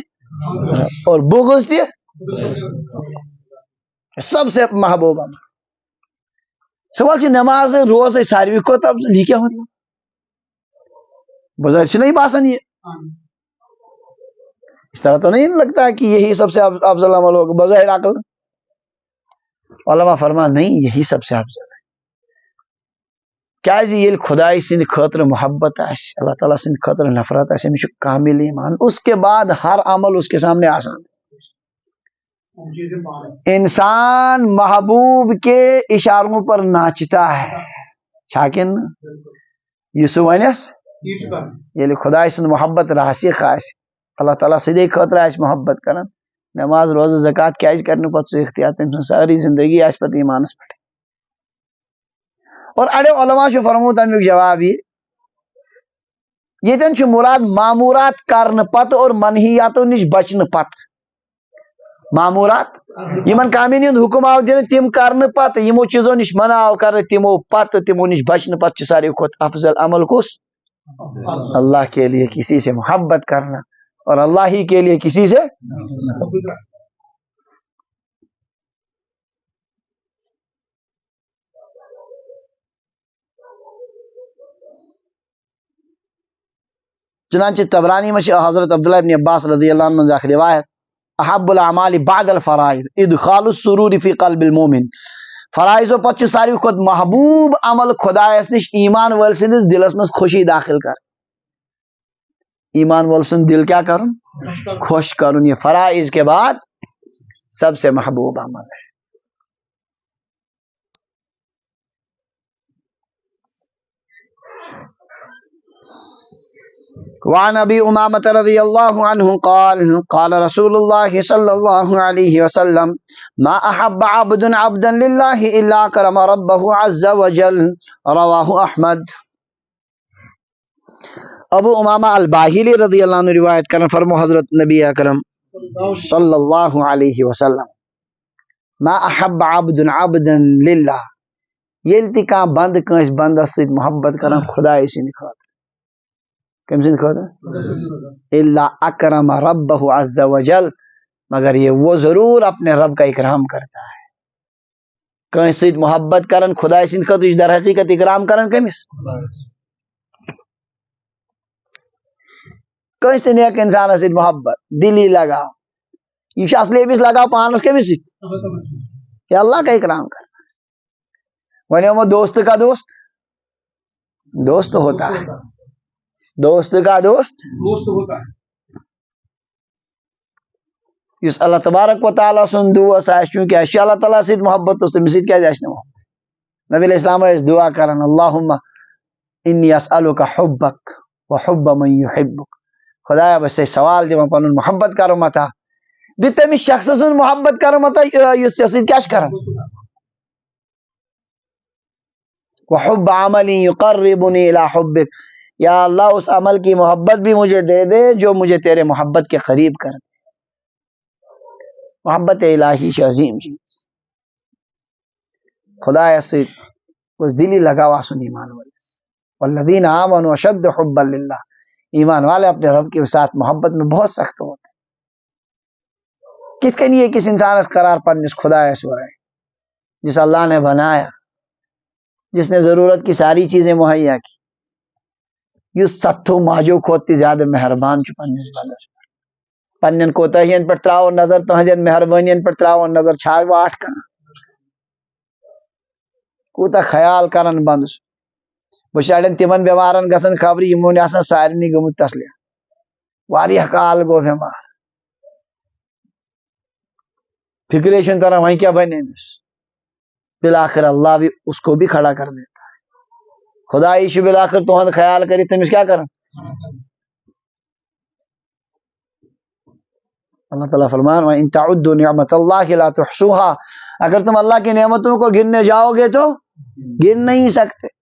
S1: اور بغض تہ سب سے محبوب عمل سوال سے نماز روز ساروی کھت افضل یہ کیا مطلب بظاہر نہیں باسن یہ اس طرح تو نہیں لگتا کہ یہی سب سے افضل عمل ہوگا بظاہر عقل علماء فرمان نہیں یہی سب سے افضل ہے کیا جی یہ خدای سند خاطر محبت آس اللہ تعالیٰ سند خاطر نفرت آس امس کامل ایمان اس کے بعد ہر عمل اس کے سامنے آسان انسان محبوب کے اشاروں پر ناچتا ہے شاکن یوسف ونس یہ خدا سند محبت راسخ آس اللہ تعالیٰ سدے خاطر آس محبت کرن نماز روز زکات کیا کرنے پتہ سو اختیار تم ساری زندگی آس پتہ ایمانس پہ اور اڑے علماء چھ فرمو تمیک جواب یتن چھ مراد معمورات کرن پتہ اور منہیاتو نش بچن پتہ معمورات یمن کامین ہند حکم آو دن تم کرن پتہ یمو چیزوں نش منع آو کر تمو پتہ تمو نش بچن پتہ ساری کھت افضل عمل کس اللہ کے لیے کسی سے محبت کرنا اور اللہ ہی کے لیے کسی سے چنانچہ تبرانی میں حضرت عبداللہ ابن عباس رضی اللہ عنہ ذاکر روایت احب الاعمال بعد الفرائض ادخال السرور فی قلب المومن فرائض و پتہ ساری خود محبوب عمل خدایس نش ایمان ول سندس دلس مز خوشی داخل کر ایمان ول سن دل کیا کرن خوش کرن یہ فرائض کے بعد سب سے محبوب عمل ہے وعن ابي امامة رضي الله عنه قال قال رسول الله صلى الله عليه وسلم ما احب عبد عبدا لله الا كرم ربه عز وجل رواه احمد ابو امامہ الباہلی رضی اللہ عنہ روایت کرن فرمو حضرت نبی اکرم صلی اللہ علیہ وسلم ما احب عبد عبدا للہ یلتی کان بند کنس بندس سۭتۍ محبت کرن خدای سٕنٛدِ خٲطرٕ کم سند خاطر الا اکرم ربه عز وجل مگر یہ وہ ضرور اپنے رب کا اکرام کرتا ہے. کہیں سید محبت کرن خدا سند خطر در حقیقت اکرام کرن کمس کس تہ نیک انسان سید محبت دلی لگاؤ یہ اصلی امس لگاؤ پانس کمس سید یہ اللہ کا اکرام کرنا. ونیو دوست کا دوست دوست ہوتا ہے دوست کا دوست
S2: ہوتا ہے.
S1: اس اللہ تبارک و تعالیٰ سن دوس چونکہ اس اللہ تعالیٰ سید محبت اس تمس کیا نبی علیہ السلام اس دعا کرن اللہم انی اسألک حبک و حب من یحبک. خدایا بس سے سوال دم پن محبت کرو متا بہ تمس شخص سن محبت کرو متا اس سید کیا کرن وحب عمل یقربنی الی حبک. یا اللہ اس عمل کی محبت بھی مجھے دے دے جو مجھے تیرے محبت کے قریب کر دے. محبت الہی سے عظیم چیز خدا سے اس دلی لگاوا سن ایمان والے والذین آمنوا اشد حبا للہ. ایمان والے اپنے رب کے ساتھ محبت میں بہت سخت ہوتے ہیں. کت کنی کس انسان اس قرار پر جس خدا اس ہے جس اللہ نے بنایا جس نے ضرورت کی ساری چیزیں مہیا کی یہ ستو ماجو کھوتی زیادہ مہربان چپن بالس پن کوتاہین پہ تراو نظر تہذین مہربانین پہ تراو نظر چھاڑ واٹ کان کوتا خیال کرن بند بچاڑین تمن بیمارن گسن خبر یمون آسان سارنی گمت تسلیہ واریہ کال گو بیمار فکرے چھن ترا وہیں کیا بنے مس بالآخر اللہ بھی اس کو بھی کھڑا کر دیتا ہے. خدا ایشو بالآخر تہند خیال کری تمس کیا کرن. اللہ تعالیٰ فرمان وَإِن تَعُدُّوا نِعْمَةَ اللَّهِ لَا تُحْصُوهَا. اگر تم اللہ کی نعمتوں کو گننے جاؤ گے تو گن نہیں سکتے.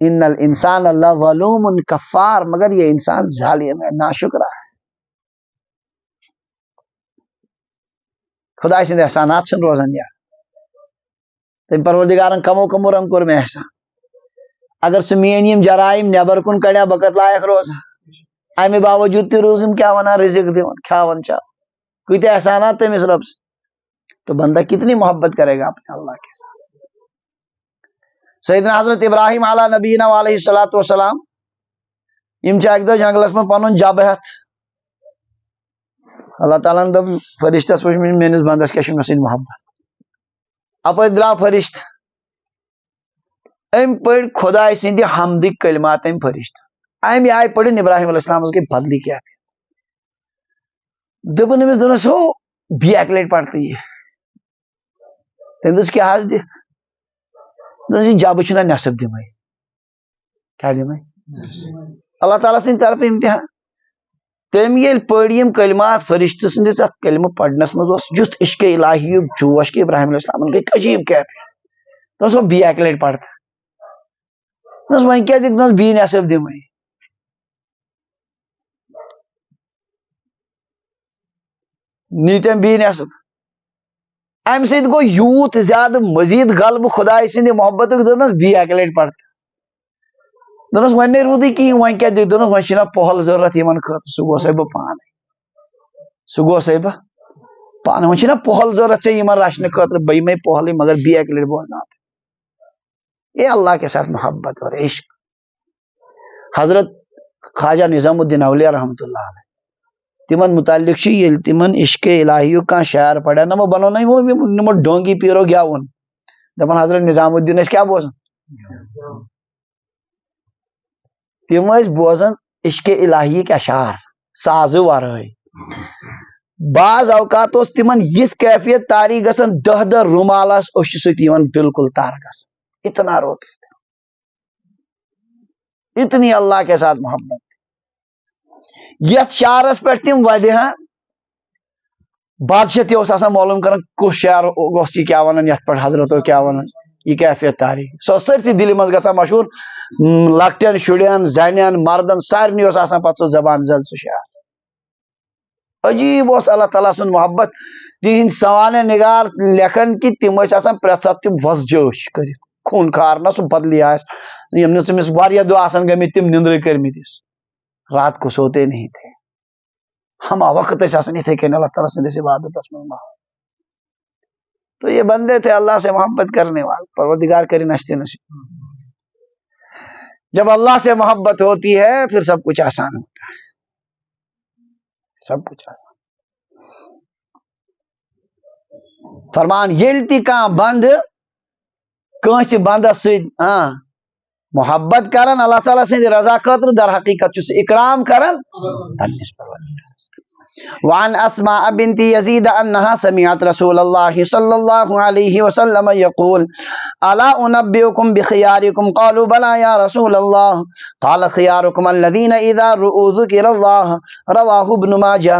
S1: ان الانسان لظلوم کفار. مگر یہ انسان ظالم ہے ناشکرا ہے. خدا سند احسانات چھن روزن یا تم پروردگارن کمو کمو رنگ کور میں احسان. اگر سہ مین یم جرائم نبر کن کڑیا بکت لائق روزا امہ باوجود تہ روزم کیا ونان رزق دون کھاون چا کتنے احسانات تمس رب سے. تو بندہ کتنی محبت کرے گا اپنے اللہ کے ساتھ. سیدنا حضرت ابراہیم علی نبینا علیہ الصلوۃ والسلام یم ایک دو جنگلس میں پن جب ہتھ اللہ تعالیٰ دب فرشتس وچ میانس بندس کیا مے سۭتۍ محبت اپ درا فرشت ام پڑ خدا سند حمدک کلمات ام فرشت ام آئی پڑھن ابراہیم علیہ السلام کی بدلی کیا دپن امس دنس ہو بی اک لٹ پڑھتے یہ تم دس کیا حض دس جب چھنا نصب دمے کیا دمے اللہ تعالیٰ سند طرف امتحان. تم یل پڑیم کلمات فرشتہ سندس ات کلمہ پڑھنس مز یت عشق الہی جوش کہ ابراہیم علیہ السلام گئی عجیب کیفیت دس بی اک لٹ پڑھتے دس وین کیا دس بی نصب دمے نیتم بی نصب ام سید گو یوت زیادہ مزید غلب خدا سند محبت دس بی اک لٹ پڑھتے دنس ون رودی کہیں ون کیا دنس ون چھنا پہل ضرورت یمن خاطر سہ گوسے بہ پانے سہ گوسے بہ پانے ون چھنا پہل ضرورت ژے یمن رچنے خاطر بہ یمے پہلے مگر بی اک لٹ بوزنات. یہ اللہ کے ساتھ محبت اور عشق. حضرت خواجہ نظام الدین اولیاء رحمۃ اللہ علیہ تمن متعلق یل تمن عشق الہی کان شعر پڑھا نمو بنو نمو ڈونگی پیرو گیون دپان حضرت نظام الدین کیا بوزن تم بوزن عشق الہی کے اشعار ساز ورائے. بعض اوقات تمن یس کیفیت تاری گسن دہ دہ رومالس اش ستن بالکل تار گسن اتنا روتے اتنی اللہ کے ساتھ محبت. یت شعرس پہ تم ودہ بادشاہ تہ معلوم کران کس شعر گوس یہ کیا ونان یت پہ حضرتو کیا ونان یہ کیفیت تاری سو سرسی دل مز گا مشہور لکٹین شرین زنین مردن سارنی پہ زبان زل سہ شعر عجیب اس اللہ تعالیٰ سن محبت. تہند سوانح نگار لکھن کہ تم پریت سات تم وز جوش کر خون خار نہ سہ بدلی یم تمس واریاہ دہ آسان گمت تم نندر کرمتس رات کو سوتے نہیں تھے ہم وقت اتھے کن اللہ تعالیٰ سندس عبادت میں. تو یہ بندے تھے اللہ سے محبت کرنے والے. پروردگار کرے نشتے نصیب. جب اللہ سے محبت ہوتی ہے پھر سب کچھ آسان ہوتا ہے. سب کچھ آسان. فرمان یلتی کان بند کنس بندس ست محبت کرن اللہ تعالیٰ سے رضا خاطر در حقیقت چھ اکرام کرن پنس پروردگار. وعن اسماء بنت يزيد انها سمعت رسول الله صلى الله عليه وسلم يقول الا انبئكم بخياركم قالوا بلى يا رسول الله قال خياركم الذين اذا رؤوا ذكر الله رواه ابن ماجه.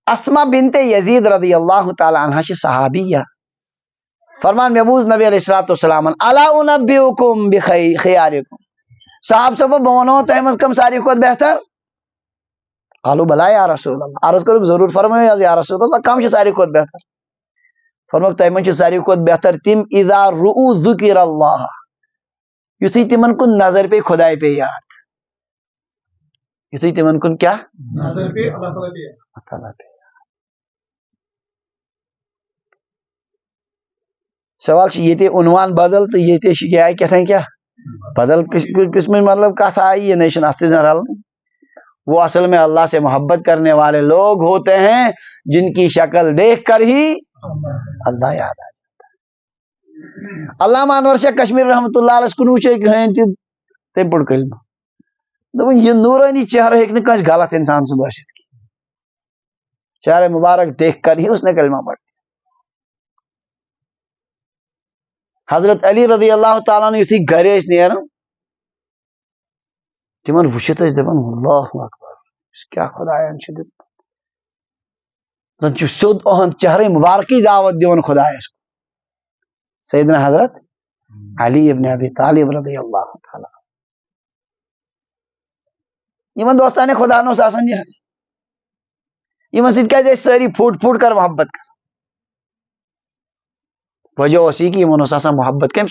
S1: اسماء بنت یزید رضی اللہ تعالی عنہ چھ صحابیہ. فرمان محبوب نبی علیہ الصلوۃ والسلام الا انبئکم بخیارکم صاحب سب بونو تہمز کم ساری کو بہتر. قالوا بلا یا رسول اللہ عرض کرو ضرور فرمایا یا رسول اللہ کم چھ ساری کو بہتر. فرمایا تہمز چھ ساری کو بہتر تم اذا رؤوا ذکر اللہ یتھی تمن کو نظر پہ خدائے پہ یاد. یتھی تمن کو کیا نظر پہ اللہ تعالی پہ. سوال یہ عنوان بدل تو یہ آئی کیا بدل قسم مطلب کت آئی یہ نیشن اس سے رل. وہ اصل میں اللہ سے محبت کرنے والے لوگ ہوتے ہیں جن کی شکل دیکھ کر ہی اللہ یاد آ جاتا ہے. علامہ انور شاہ کشمیر رحمۃ اللہ علیہ کنو تم پڑ کلمہ دپن یہ نورانی چہرہ ہیک نہ کس غلط انسان سند ٲسِتھ کی. چہرہ مبارک دیکھ کر ہی اس نے کلمہ پڑھ. حضرت علی رضی اللہ تعالیٰ یتھی گھر نیران تمن وچھت دپان اللہ اکبر کیا خدایان دن زن سیود اہند چہرے مبارکی دعوت دون خدایس کو. سیدنا حضرت علی ابن ابی طالب رضی اللہ تعالیٰ یمن دوستان خدا نوس آسان یہ یمن سۭتۍ کیازِ ٲسۍ سٲری پھوٹ پھوٹ کر محبت کر. وجہ اسی کی یمن اوس آسان محبت کم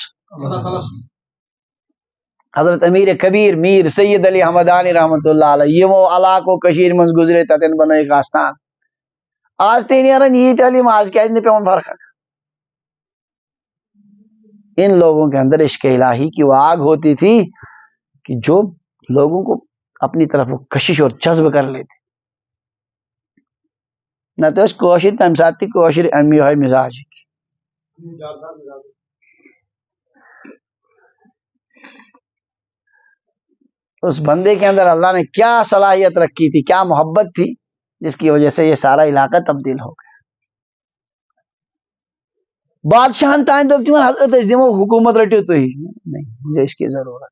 S1: حضرت امیر کبیر میر سید علی حمدانی رحمۃ اللہ علیہ یمو علاقو کشیر من گزرے تتن بنائک آستان. آج تے نیران یہ تعلیم آج کیا پیون فرق. ان لوگوں کے اندر عشق الہی کی وہ آگ ہوتی تھی کہ جو لوگوں کو اپنی طرف کشش اور جذب کر لیتے. نہ تو کوشر تم سات تھی کوشر امی ہے مزاج کی. اس بندے کے اندر اللہ نے کیا صلاحیت رکھی تھی کیا محبت تھی جس کی وجہ سے یہ سارا علاقہ تبدیل ہو گیا. بادشاہن تان دب تمہیں حضرت اس دمو حکومت رٹو تو ہی نہیں مجھے اس کی ضرورت.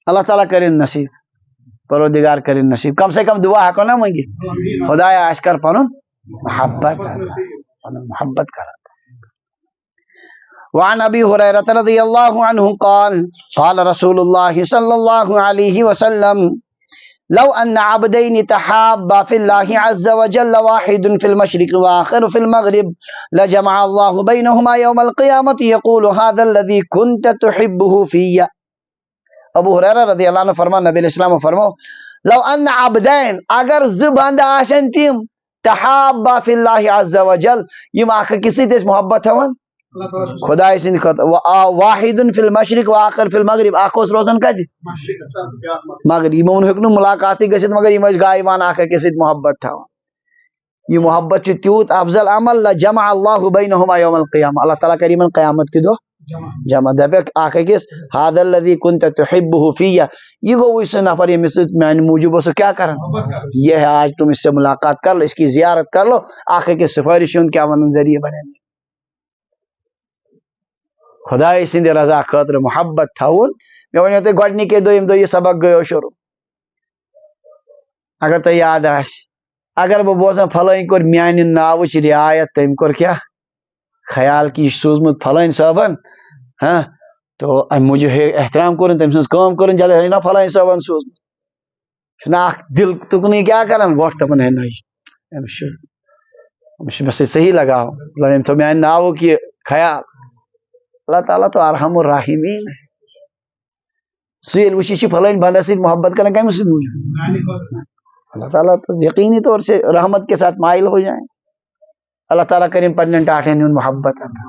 S1: اللہ تعالیٰ کرے نصیب پروردگار کرے نصیب کم سے کم دعا ہکو نہ مانگی خدایا عاش کر پنن محبت محبت کر. وعن ابي هريره رضي الله عنه قال قال رسول الله صلى الله عليه وسلم لو ان عبدين تحابا في الله عز وجل واحد في المشرق واخر في المغرب لجمع الله بينهما يوم القيامه يقول هذا الذي كنت تحبه في. ابو ہریرہ رضی اللہ عنہ فرمان نبی علیہ السلام فرمو لو ان عبدین اگر زبند آسن تیم تحابا فی اللہ عز وجل یم آخر کسی تیس محبت ہون خدا سند خطر واحد فی المشرق واخر فی المغرب آخوس روزن کت مغرب یمن ہیکن ملاقاتی گژھت مگر یم گائیوان آخر کسی محبت تھا. یہ محبت تیوت افضل عمل لجمع اللہ بینہما یوم القیامہ اللہ تعالیٰ کریمن قیامت کی دو جمع دپک آخر کس هذا الذي كنت تحبه في یہ گو اس نفر یہ مثل میں موجود اس کیا کرن یہ ہے آج تم اس سے ملاقات کر لو اس کی زیارت کر لو آخر کے سفارش ان کیا ون ذریعے بنے خدا سند رضا خاطر محبت تھون میں ونیو تو گڈنی کے دویم دو یہ سبق گیو شروع. اگر تو یاد آس اگر بہ بوزان فلائیں کور میان ناوچ رعایت تم کور کیا خیال کی سوزمت فلائن صاحبن ہاں تو مجھے احترام کرن تم سن کام کرن جلے ہے نا فلائن صاحبن سوزمت چھنا دل تکنی کیا کرن وقت اپن ہے نہیں مجھے صحیح لگا تو میان ناو کی خیال اللہ تعالیٰ تو ارحم الراحمین ہے. سیل وشی فلائن بندہ سے محبت کرنا کہیں مسلم اللہ تعالیٰ تو یقینی طور سے رحمت کے ساتھ مائل ہو جائیں. اللہ تعالیٰ کریم پنن ٹاٹھن محبت عطا.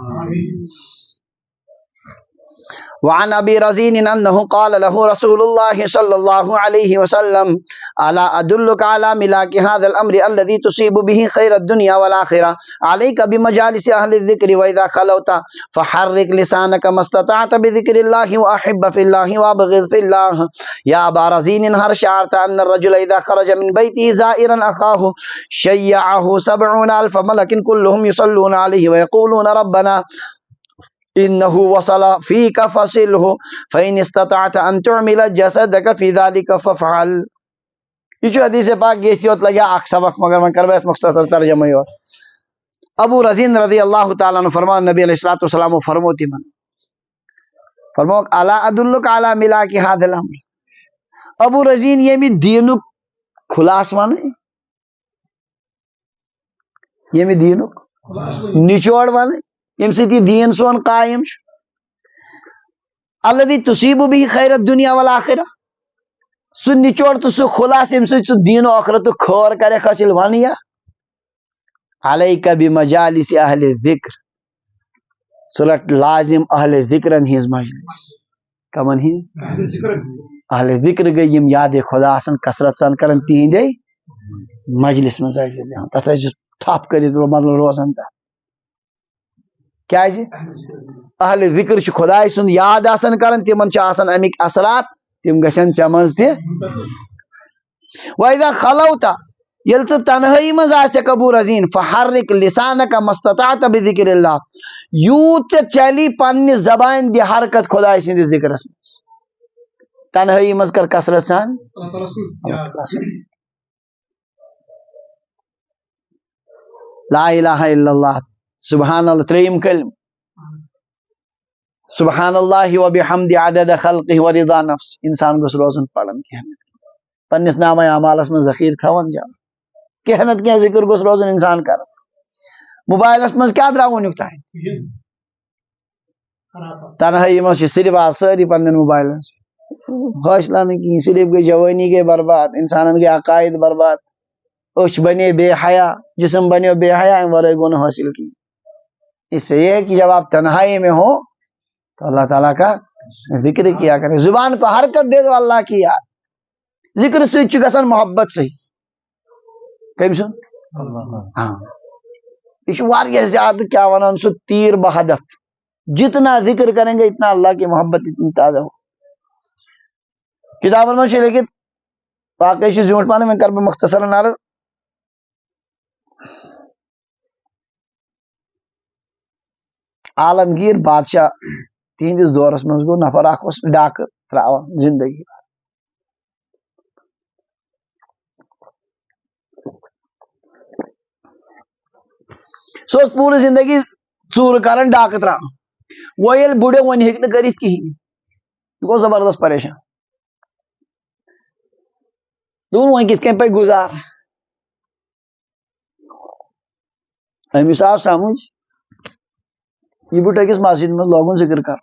S1: وعن ابي رزين انه قال له رسول الله صلى الله عليه وسلم الا ادلك على ملاك هذا الامر الذي تصيب به خير الدنيا والاخره عليك بمجالس اهل الذكر واذا خلوت فحرك لسانك ما استطعت بذكر الله واحب في الله وابغض في الله. يا ابا رزين هل شعرت ان الرجل اذا خرج من بيته زائرا اخاه شيعه 70,000 ملك كلهم يصلون عليه ويقولون ربنا انه وصل فيك فصله فان استطعت ان تعمل جسدك في ذلك فافعل. یہ حدیث پاک یہ تھی لگا اخ سبق مگر من کربے مختصر ترجمہ اور ابو رزین رضی اللہ تعالی عنہ فرمان نبی علیہ الصلوۃ والسلام فرموتی من فرمو الا ادلک علی ملاک هذا الامر. ابو رزین یہ می دین خلاص مانے یہ می دین نچوڑ مانے یم ستی دین سون قائم الذي تصيب به خیر الدنیا والآخرہ سو نچوڑ تو سو خلاص یم سو دین و آخرت خور کرے حاصل وانیا. علیک بمجالس اہل الذکر سلٹ لازم اہل ذکرن ہز مجلس کمن ہی اہل ذکر گئی یم یاد خدا سن کثرت سان کرن تہندے مجلس میں جائے تتھ تھپ کرت مطلب روزن تا کیا اہل ذکر خدا سن یاد آسان کرن تمن آسان امک اثرات تم گھن چمز تہ. وَإِذَا خَلَوْتَ یل ژٕ تنہائی مز آسک ابو رزین فحرک لسانک ما استطعت بذکر اللہ یوت چلی پنہ زبان دی حرکت خدا سند ذکرس تنہائی مز کر کثرت سان لا الہ الا اللہ سبحان اللہ تریم کلم سبحان اللہ و بحمد عدد خلقہ و رضا نفس انسان گوس روزن پڑھن کہنت پنس نامہ اعمالس من ذخیر تھون جان کہنت کیا ذکر گوس روزن انسان کر موبائلس من کیا دراون تائیں تنہائی مز صرف ساری پن موبائل حوصلہ نہیں صرف گئی جوانی گئی برباد انسانن گئی عقائد برباد اچھ بنے بے حیا جسم بنے بے حیا ورے گن حاصل کی. اس سے یہ ہے کہ جب آپ تنہائی میں ہو تو اللہ تعالیٰ کا ذکر کیا کرے زبان کو حرکت دے دو اللہ کی یاد ذکر سے گسن محبت سے کم سن ہاں یہ زیادہ کیا ونان سو تیر بہدف جتنا ذکر کریں گے اتنا اللہ کی محبت اتنی تازہ ہو. کتاب میں لیکن واقعی زیونٹ پانے میں کر مختصر نارد عالمگیر بادشاہ تہندس دورس مز گو نفر اخ ڈاکہ تراوان زندگی سو پوری زندگی ژور کران ڈاکہ تراوان وہ یل بڑھو ون ہیک نہ کرت کہین گو زبردست پریشان دون وہ کت کن پہ گزار امس آو سمجھ یہ بٹ أکس مسجد میں لوگن ذکر کر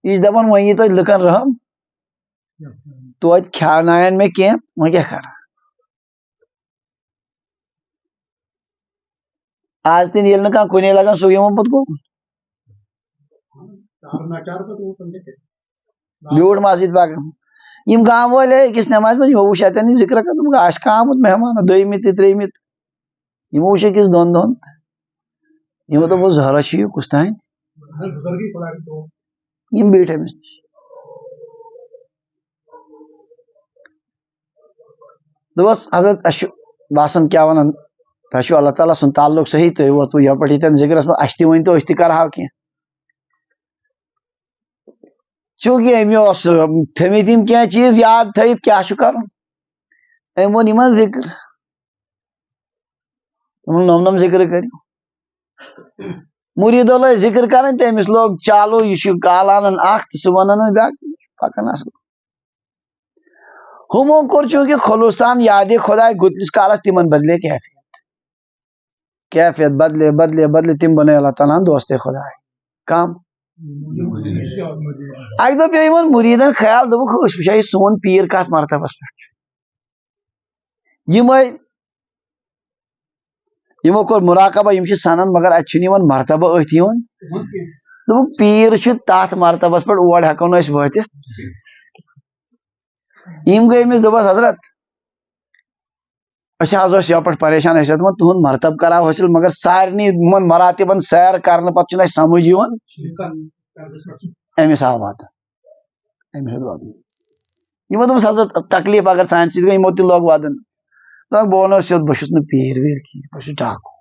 S1: یہ دپان وہ تو لکن رحم تو کھانائن میں کی وہ کیا کر آج تین یل نہ کنے لگان سو یہ پت گو بیوٹ مسجد پاک یم گام والے أکس نماز میں وش اتن ذکر کر آش کا آمت مہمان دمت تریمت یہ وش أکس دون دون یہ تو وہ زہرا چھ کس تین یم بیٹھ امس دوس حضرت باسن کیا ونان تہ اللہ تعالیٰ سن تعلق صحیح تو وہ تو یہ پٹی تن ذکرس میں اشتی ون تو اشتی کر ہاو کی چونکہ امس تھمت یم کی چیز یاد تھیت کیا کرن ام ون یمن ذکر نم نم ذکر کر مرید اللہ ذکر کرن تمس لوگ چالو یہ کالان اخ سہ ونان بیاکھ پکان اصل ہمو کور چونکہ خلوصان یاد خدا گتلس کالس تمن بدلے کیفیت بدلے بدلے بدلے تم بنے اللہ تعالیٰ دوست خدا کم اک دہ پیو یمن مریدن خیال دوپک اس وچھا یہ سون پیر کت مرتبس پہ یمو کور مراقبہ یم سنان مگر اتہ مرتبہ ات دوپک پیر تات مرتبس پہ اور ہیکو نہ واتت یم گئی امس دوپس حضرت اس یپٹ پریشان تہد مرتب کرا حاصل مگر سارنی مراتبن سیر کرنے پتہ سمجھ امس آو وات یمو دوپس حضرت تکلیف اگر سان سی گئی یمو تہ لوگ ودن بہ ونو سیود بہ چھس نہ پیر ویر کی بہ چھس ڈاکو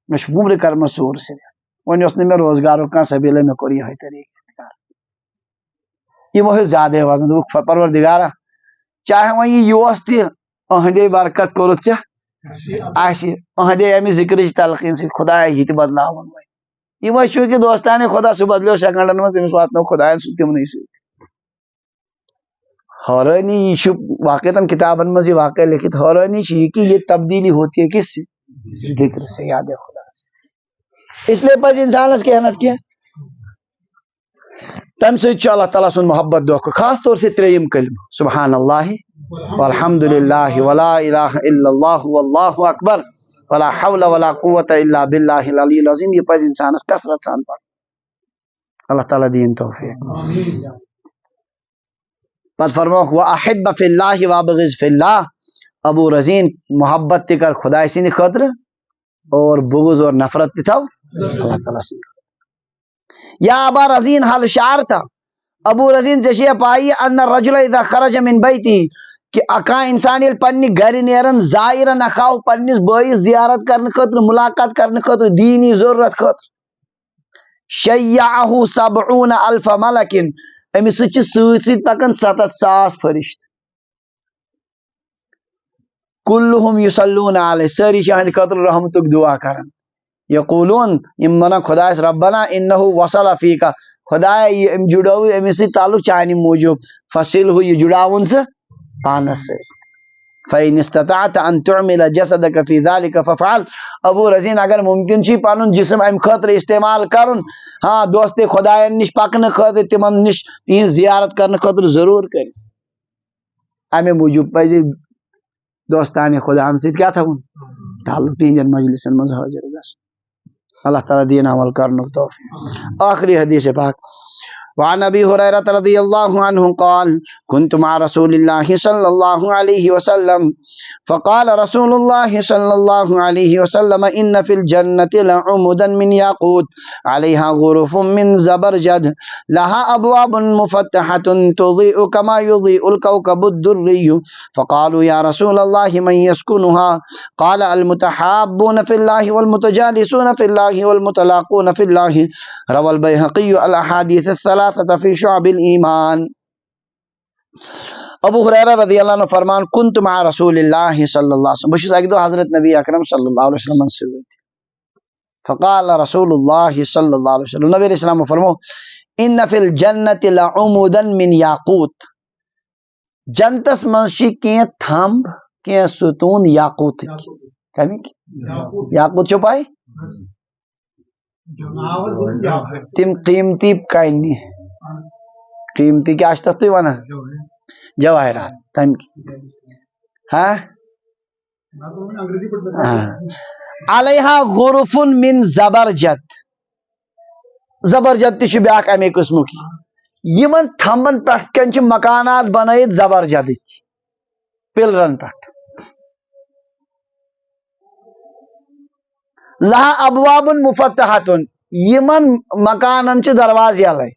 S1: مے ومر کرم ژور صرف ون اس مے روزگار کھانا سبیل مے کور یہ طریقہ اختیار یمو ہے زیادہ وزن دوپک پروردگارا چاہے وہ یہ تہندے برکت کورت اہندے امہ ذکر تلقین سی خدا یہ تہ بدلاون یہ چونکہ دوستان خدا سہ بدلو سیکنڈن مز تمس واتنو خدا سہ تمن ست حیرانی یہ واقعتاً کتابن مز یہ واقعہ لکھت حیرانی یہ کہ یہ تبدیلی ہوتی ہے کس سے ذکر سے یاد خدا سے اس لیے پز انسانس کہنت کیا تم ست اللہ تعالیٰ سن محبت دکھ خاص طور سے تریم کلمہ سبحان اللہ والحمد للہ ولا الہ الا اللہ واللہ اکبر ولا حول ولا قوة الا باللہ العلی العظیم یہ پز انسانس کثرت سان پڑھ اللہ تعالیٰ دین توفیق پت فرموک وَأَحِبَّ فِي اللَّهِ وَابْغِضْ فِي اللَّهِ ابو رزین محبت تہ کر خدا سند خاطر اور بغض اور نفرت تہ تھو اللہ تعالیٰ سند یا ابا رزین حل شعرت ابو رزین ژے پائی ان الرجل اذا خرج من بیتی کہ اکا انسان یل پنہ گھر نیرن زائرن اخاو پنس بائیس زیارت کرنے خاطر ملاقات کرنے خاطر دینی ضرورت خاطر شیعہ 70,000 ملکن امس ست پکان 7,000 فرشت کلہم یصلون علیہ ساری اہند خاطر رحمتک دعا کران یقولون یم ونان خدا ربنا انہ وصل فیک خدا جڑو امس تعلق چانہ موجوب فصل یہ جڑاون سے پانس سے فإن استطعت ان تعمل جسدك في ذلك ففعل ابو رزین اگر ممکن چھ پنن جسم ام خاطر استعمال کرن ہاں دوست خدا نش پکنے خاطر تمن نش تہذ زیارت کرنے خاطر ضرور کرس امے موجوب پز دوستان خدا ست کیا تھون تعلق تہندین مجلسن مز حاضر گس اللہ تعالیٰ دین عمل کرنک توفیق آخری حدیث پاک وعن ابی ہریرہ رضی اللہ عنہ قال كنت مع رسول اللہ صلی اللہ علیہ وسلم فقال رسول اللہ صلی اللہ علیہ وسلم ان فی الجنة لعمدا من یاقوت علیہا غرف من زبرجد لها ابواب مفتحة تضیء كما يضيء الكوكب الدری فقالوا یا رسول اللہ من يسكنها قال المتحابون فی اللہ والمتجالسون فی اللہ والمتلاقون فی اللہ روى البیہقی الاحادیث الثلاث فی شعب الایمان ابو ہریرہ رضی اللہ عنہ فرمان کنت مع رسول اللہ صلی اللہ علیہ وسلم بشس اک دو حضرت نبی اکرم صلی اللہ علیہ وسلم سے فقال رسول اللہ صلی اللہ علیہ وسلم نبی علیہ السلام فرمو ان فی الجنة لعمودا من یاقوت جنتس منشی کی تھمب کی ستون یاقوت یاقوت چھو پائے تم قیمتی کائنی قیمتی کیا اشتت تو وانا جواہرات تم کی ہاں علیہا غرف من زبرجد زبرجد تش بیاک امی قسمو کی یمن تھمبن پٹھ کن چھ مکانات بنائیت زبرجد پلرن پٹھ لہا ابواب مفتحات یمن مکانن چھ دروازی علی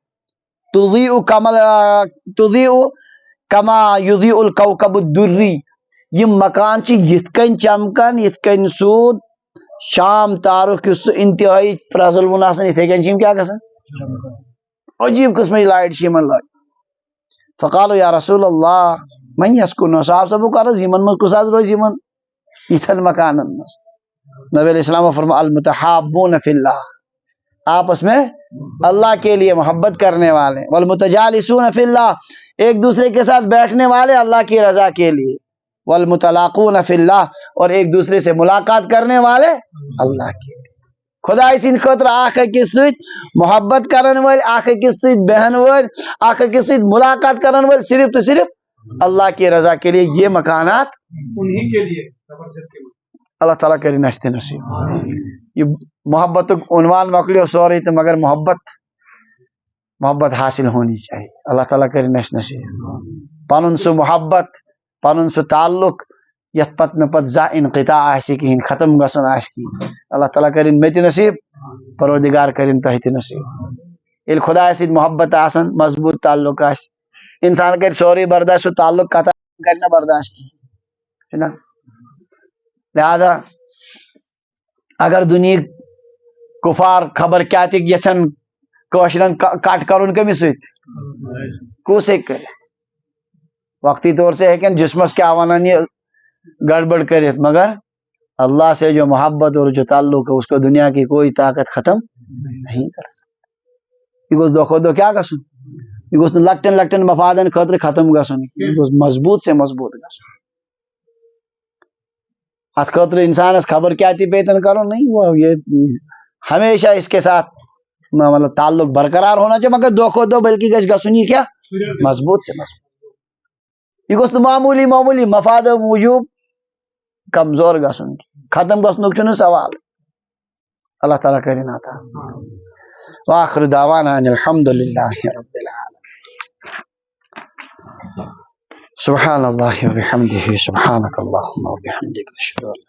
S1: تضیء کما یضیء الکوکب الدری یم مکان چھ یت کن چمکن یت کن سود شام تارک اس انتہائی پرزلون آسن اتھے کن چھ کیا گسن عجیب قسم لائٹ چھ یمن لائٹ فقالو یا رسول اللہ من یسکن صاحب سبو کرز یمن من کس آز روز یمن یتھن مکانن مز نبی علیہ السلام فرما المتحابون فی اللہ آپس میں اللہ کے لیے محبت کرنے والے والمتجالسون فی اللہ ایک دوسرے کے ساتھ بیٹھنے والے اللہ کی رضا کے لیے والمتلاقون فی اللہ اور ایک دوسرے سے ملاقات کرنے والے اللہ کے لیے خدا سند خاطر اخ أکِس سۭتۍ محبت کرن ول، اخ أکِس سۭتۍ بہن ول، اخ أکِس سۭتۍ ملاقات کرن ول، صرف تو صرف اللہ کی رضا کے لیے، یہ مکانات
S2: انہی کے لیے
S1: اللہ تعالیٰ کری نشت نصیب. یہ محبت عنوان مکلیو سوری تو مگر محبت حاصل ہونی چاہیے. اللہ تعالیٰ کری نشت نصیب. پنن سو محبت، پنن سو تعلق یت پت میں پت زا انقطاع آسی کہین، ختم گسن آس کہین. اللہ تعالیٰ کرن مے تہ نصیب، پروردگار کرن تہ تہ نصیب. یل خدا سۭتۍ محبت آسن، مضبوط تعلق آس، انسان کر سوری برداشت، سو تعلق قطع کرنا برداشت کی نا. لہذا اگر دنیا کفار خبر کیا تک یسن کوشرن کٹ کرن کمس سۭتۍ، کس ہیٚکہِ کٔرِتھ. وقتی طور سے ہیکن جسمس کیا ونان یہ گڑبڑ کرت، مگر اللہ سے جو محبت اور جو تعلق ہے اس کو دنیا کی کوئی طاقت ختم نہیں کر سکتی. یہ گوس دو کھو دو کیا گسن، یہ گوس لکٹن لکٹن مفادن خاطر ختم گسن، یہ گوس مضبوط سے مضبوط گسن. ات خاطر انسانس خبر کیا تی پیتن کرو نہیں، وہ یہ ہمیشہ اس کے ساتھ مطلب تعلق برقرار ہونا چاہیے، مگر دو کھو دو بلکہ گھس گسن یہ کیا مضبوط سے مضبوط. یہ گوس معمولی معمولی مفاد موجود کمزور گسن، ختم گسنک چھُنہٕ سوال. اللہ تعالیٰ کرن عطا. واخر دعوانا ان الحمد للہ رب العالمین. سبحان اللہ وبحمدہ، سبحانک اللہم وبحمدک، نشہد ان لا